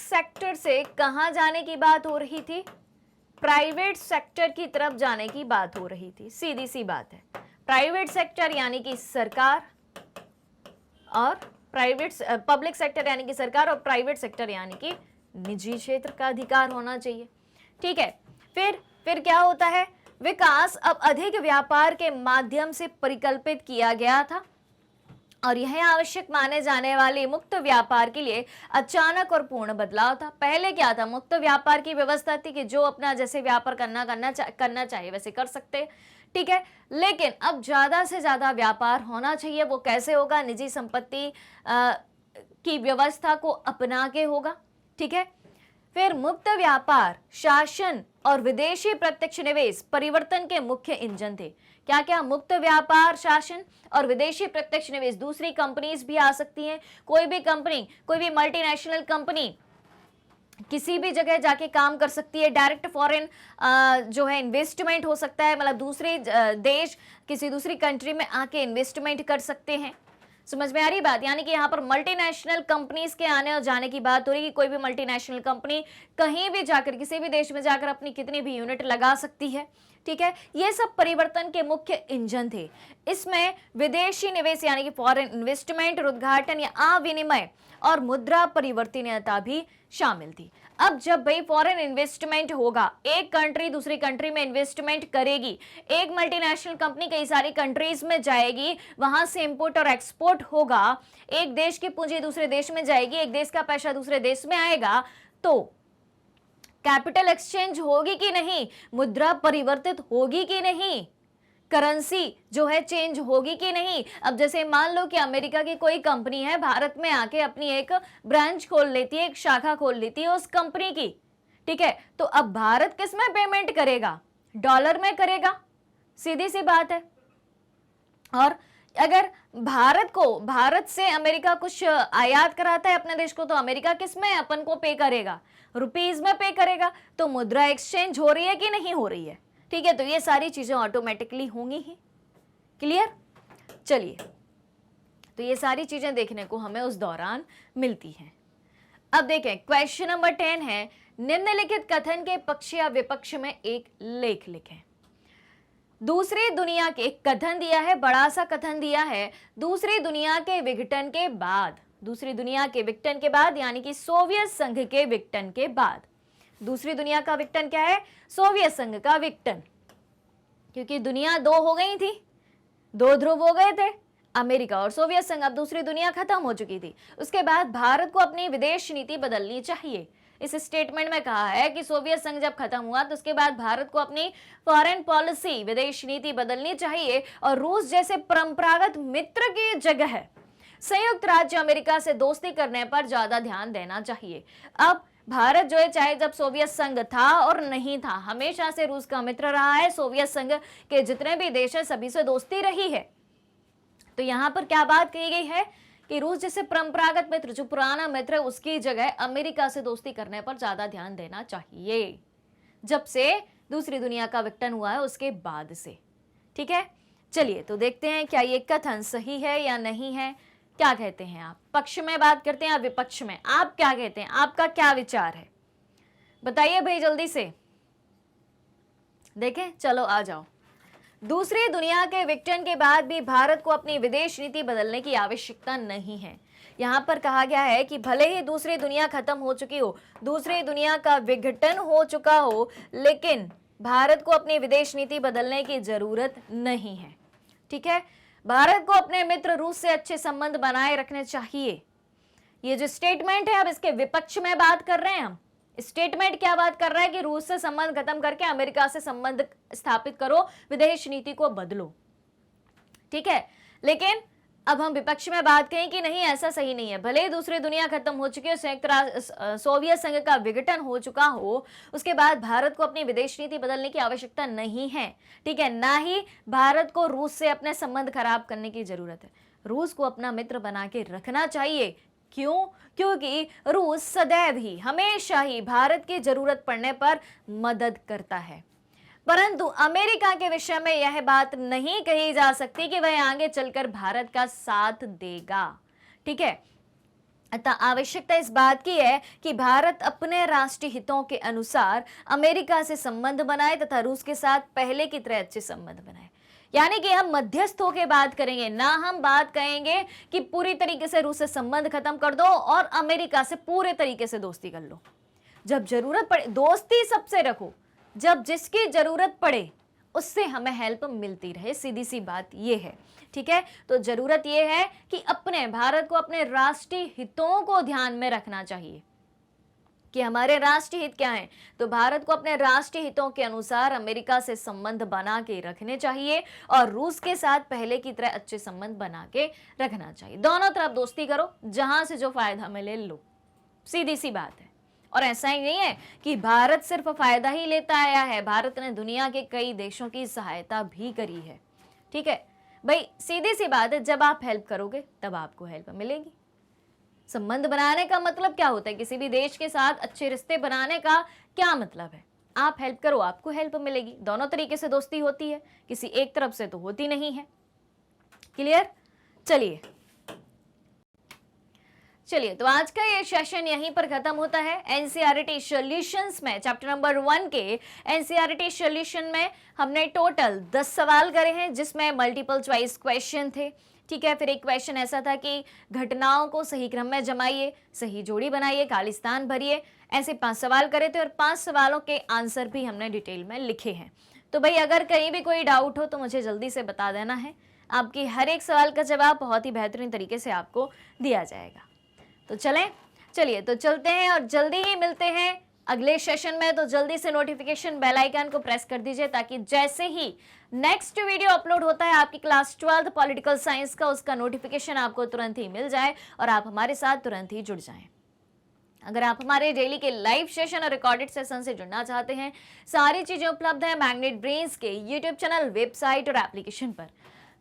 सेक्टर से कहां जाने की बात हो रही थी, प्राइवेट सेक्टर की तरफ जाने की बात हो रही थी। सीधी सी बात है, प्राइवेट सेक्टर यानी कि सरकार और पब्लिक सेक्टर यानी कि सरकार, और प्राइवेट सेक्टर यानी कि निजी क्षेत्र का अधिकार होना चाहिए, ठीक है। फिर क्या होता है, विकास अब अधिक व्यापार के माध्यम से परिकल्पित किया गया था और यह आवश्यक माने जाने वाले मुक्त व्यापार के लिए अचानक और पूर्ण बदलाव था। पहले क्या था, मुक्त व्यापार की व्यवस्था थी कि जो अपना जैसे व्यापार करना चाहिए वैसे कर सकते, ठीक है। लेकिन अब ज्यादा से ज्यादा व्यापार होना चाहिए। वो कैसे होगा, निजी संपत्ति की व्यवस्था को अपना के होगा, ठीक है। फिर मुक्त व्यापार, शासन और विदेशी प्रत्यक्ष निवेश परिवर्तन के मुख्य इंजन थे। क्या क्या, मुक्त व्यापार, शासन और विदेशी प्रत्यक्ष निवेश। दूसरी कंपनीज भी आ सकती हैं, कोई भी कंपनी, कोई भी मल्टीनेशनल कंपनी किसी भी जगह जाके काम कर सकती है। डायरेक्ट फॉरेन जो है इन्वेस्टमेंट हो सकता है, मतलब दूसरे देश किसी दूसरी कंट्री में आके इन्वेस्टमेंट कर सकते हैं। समझ में आ रही बात, यानी कि यहाँ पर मल्टीनेशनल कंपनीज के आने और जाने की बात हो रही है कि कोई भी मल्टीनेशनल कंपनी कहीं भी जाकर, किसी भी देश में जाकर अपनी कितनी भी यूनिट लगा सकती है, ठीक है। ये सब परिवर्तन के मुख्य इंजन थे। इसमें विदेशी निवेश यानी कि फॉरेन इन्वेस्टमेंट, उद्घाटन या अविनिमय और मुद्रा परिवर्तनीयता भी शामिल थी। अब जब भाई फॉरेन इन्वेस्टमेंट होगा, एक कंट्री दूसरी कंट्री में इन्वेस्टमेंट करेगी, एक मल्टीनेशनल कंपनी कई सारी कंट्रीज में जाएगी, वहां से इंपोर्ट और एक्सपोर्ट होगा, एक देश की पूंजी दूसरे देश में जाएगी, एक देश का पैसा दूसरे देश में आएगा, तो कैपिटल एक्सचेंज होगी कि नहीं, मुद्रा परिवर्तित होगी कि नहीं, करेंसी जो है चेंज होगी कि नहीं। अब जैसे मान लो कि अमेरिका की कोई कंपनी है, भारत में आके अपनी एक ब्रांच खोल लेती है, एक शाखा खोल लेती है उस कंपनी की, ठीक है। तो अब भारत किस में पेमेंट करेगा, डॉलर में करेगा, सीधी सी बात है। और अगर भारत से अमेरिका कुछ आयात कराता है अपने देश को, तो अमेरिका किस में अपन को पे करेगा, रुपीज में पे करेगा। तो मुद्रा एक्सचेंज हो रही है कि नहीं हो रही है, ठीक है। तो ये सारी चीजें ऑटोमेटिकली होंगी ही। क्लियर, चलिए, तो ये सारी चीजें देखने को हमें उस दौरान मिलती हैं। अब देखें, क्वेश्चन नंबर 10 है, निम्नलिखित कथन के पक्ष या विपक्ष में एक लेख लिखें। दूसरी दुनिया के, कथन दिया है, बड़ा सा कथन दिया है, दूसरी दुनिया के विघटन के बाद, दूसरी दुनिया के विघटन के बाद यानी कि सोवियत संघ के विघटन के बाद। दूसरी दुनिया का विघटन क्या है, सोवियत संघ का विघटन, क्योंकि दुनिया दो हो गई थी, दो ध्रुव हो गए थे, अमेरिका और सोवियत संघ। अब दूसरी दुनिया खत्म हो चुकी थी। उसके बाद भारत को अपनी विदेश नीति बदलनी चाहिए। इस स्टेटमेंट में कहा है कि सोवियत संघ जब खत्म हुआ तो उसके बाद भारत को अपनी फॉरेन पॉलिसी, विदेश नीति बदलनी चाहिए और रूस जैसे परंपरागत मित्र की जगह संयुक्त राज्य अमेरिका से दोस्ती करने पर ज्यादा ध्यान देना चाहिए। अब भारत जो है, चाहे जब सोवियत संघ था और नहीं था, हमेशा से रूस का मित्र रहा है। सोवियत संघ के जितने भी देश है सभी से दोस्ती रही है। तो यहाँ पर क्या बात कही गई है कि रूस जैसे परंपरागत मित्र, जो पुराना मित्र है, उसकी जगह अमेरिका से दोस्ती करने पर ज्यादा ध्यान देना चाहिए, जब से दूसरी दुनिया का विघटन हुआ है उसके बाद से, ठीक है। चलिए, तो देखते हैं क्या ये कथन सही है या नहीं है। क्या कहते हैं आप, पक्ष में बात करते हैं या विपक्ष में, आप क्या कहते हैं, आपका क्या विचार है, बताइए भाई जल्दी से। देखें, चलो आ जाओ। दूसरी दुनिया के विघटन के बाद भी भारत को अपनी विदेश नीति बदलने की आवश्यकता नहीं है। यहाँ पर कहा गया है कि भले ही दूसरी दुनिया खत्म हो चुकी हो, दूसरी दुनिया का विघटन हो चुका हो, लेकिन भारत को अपनी विदेश नीति बदलने की जरूरत नहीं है, ठीक है। भारत को अपने मित्र रूस से अच्छे संबंध बनाए रखने चाहिए। ये जो स्टेटमेंट है, अब इसके विपक्ष में बात कर रहे हैं हम। स्टेटमेंट क्या बात कर रहा है कि रूस से संबंध खत्म करके अमेरिका से संबंध स्थापित करो, विदेश नीति को बदलो, ठीक है। लेकिन अब हम विपक्ष में बात करें कि नहीं, ऐसा सही नहीं है। भले ही दूसरी दुनिया खत्म हो चुकी है, सोवियत संघ का विघटन हो चुका हो, उसके बाद भारत को अपनी विदेश नीति बदलने की आवश्यकता नहीं है, ठीक है। ना ही भारत को रूस से अपने संबंध खराब करने की जरूरत है। रूस को अपना मित्र बना के रखना चाहिए। क्यों? क्योंकि रूस सदैव ही, हमेशा ही भारत की जरूरत पड़ने पर मदद करता है। परंतु अमेरिका के विषय में यह बात नहीं कही जा सकती कि वह आगे चलकर भारत का साथ देगा, ठीक है। अतः आवश्यकता इस बात की है कि भारत अपने राष्ट्रीय हितों के अनुसार अमेरिका से संबंध बनाए तथा रूस के साथ पहले की तरह अच्छे संबंध बनाए। यानी कि हम मध्यस्थ होकर बात करेंगे, ना हम बात कहेंगे कि पूरी तरीके से रूस से संबंध खत्म कर दो और अमेरिका से पूरे तरीके से दोस्ती कर लो। जब जरूरत पड़े दोस्ती सबसे रखो, जब जिसकी जरूरत पड़े उससे हमें हेल्प मिलती रहे, सीधी सी बात ये है। ठीक है, तो जरूरत ये है कि अपने भारत को अपने राष्ट्रीय हितों को ध्यान में रखना चाहिए कि हमारे राष्ट्रीय हित क्या हैं। तो भारत को अपने राष्ट्रीय हितों के अनुसार अमेरिका से संबंध बना के रखने चाहिए और रूस के साथ पहले की तरह अच्छे संबंध बना के रखना चाहिए। दोनों तरफ दोस्ती करो, जहां से जो फायदा मिले लो, सीधी सी बात है। और ऐसा ही नहीं है कि भारत सिर्फ फायदा ही लेता आया है, भारत ने दुनिया के कई देशों की सहायता भी करी है। ठीक है भाई, सीधी सी बात है, जब आप हेल्प करोगे तब आपको हेल्प मिलेगी। संबंध बनाने का मतलब क्या होता है? किसी भी देश के साथ अच्छे रिश्ते बनाने का क्या मतलब है? आप हेल्प करो, आपको हेल्प मिलेगी। दोनों तरीके से दोस्ती होती है, किसी एक तरफ से तो होती नहीं है। क्लियर? चलिए तो आज का ये सेशन यहीं पर खत्म होता है। एनसीईआरटी सॉल्यूशंस में चैप्टर नंबर 1 के एनसीईआरटी सॉल्यूशन में हमने टोटल 10 सवाल करे हैं, जिसमें मल्टीपल चॉइस क्वेश्चन थे। ठीक है, फिर एक क्वेश्चन ऐसा था कि घटनाओं को सही क्रम में जमाइए, सही जोड़ी बनाइए, खालिस्तान भरिए। ऐसे 5 सवाल करे थे और 5 सवालों के आंसर भी हमने डिटेल में लिखे हैं। तो भाई अगर कहीं भी कोई डाउट हो तो मुझे जल्दी से बता देना है, आपकी हर एक सवाल का जवाब बहुत ही बेहतरीन तरीके से आपको दिया जाएगा। तो चलिए तो चलते हैं और जल्दी ही मिलते हैं अगले सेशन में। तो जल्दी से नोटिफिकेशन बेल आइकन को प्रेस कर दीजिए, ताकि जैसे ही नेक्स्ट वीडियो अपलोड होता है आपकी क्लास 12 पॉलिटिकल साइंस का, उसका नोटिफिकेशन आपको तुरंत ही मिल जाए और आप हमारे साथ तुरंत ही जुड़ जाएं। अगर आप हमारे डेली के लाइव सेशन और रिकॉर्डेड सेशन से जुड़ना चाहते हैं, सारी चीजें उपलब्ध है मैग्नेट ब्रेन्स के यूट्यूब चैनल, वेबसाइट और एप्लीकेशन पर।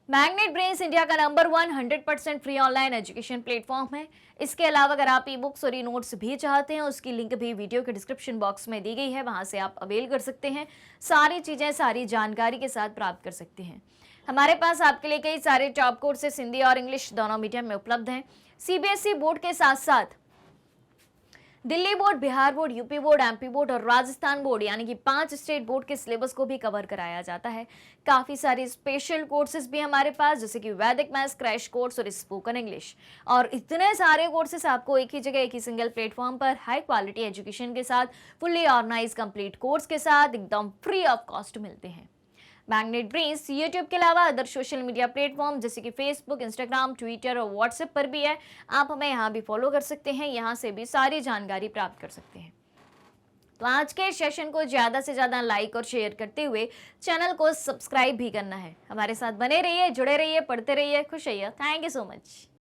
मैग्नेट ब्रेन्स इंडिया का number 1 100% free online education platform है। इसके अलावा अगर आप ई बुक्स और ई नोट्स भी चाहते हैं, उसकी लिंक भी वीडियो के डिस्क्रिप्शन बॉक्स में दी गई है, वहां से आप अवेल कर सकते हैं। सारी चीजें सारी जानकारी के साथ प्राप्त कर सकते हैं। हमारे पास आपके लिए कई सारे टॉप कोर्सेस हिंदी और इंग्लिश दोनों मीडियम में उपलब्ध हैं। सीबीएसई बोर्ड के साथ साथ Delhi board, Bihar board, UP board, MP board और राजस्थान बोर्ड, यानी कि 5 स्टेट बोर्ड के सिलेबस को भी कवर कराया जाता है। काफी सारे स्पेशल कोर्सेज भी हमारे पास, जैसे कि वैदिक मैथ्स क्रैश कोर्स और स्पोकन इंग्लिश, और इतने सारे कोर्सेज आपको एक ही जगह, एक ही सिंगल प्लेटफॉर्म पर हाई क्वालिटी एजुकेशन के साथ, फुल्ली ऑर्गेनाइज कंप्लीट कोर्स के साथ एकदम फ्री ऑफ कॉस्ट मिलते हैं। मैग्नेट ब्रेन्स यूट्यूब के अलावा अदर सोशल मीडिया प्लेटफॉर्म जैसे कि फेसबुक, इंस्टाग्राम, ट्विटर और व्हाट्सएप पर भी है। आप हमें यहाँ भी फॉलो कर सकते हैं, यहाँ से भी सारी जानकारी प्राप्त कर सकते हैं। तो आज के सेशन को ज़्यादा से ज़्यादा लाइक और शेयर करते हुए चैनल को सब्सक्राइब भी करना है। हमारे साथ बने रहिए, जुड़े रहिए, पढ़ते रहिए, खुश रहिए। Thank you so much.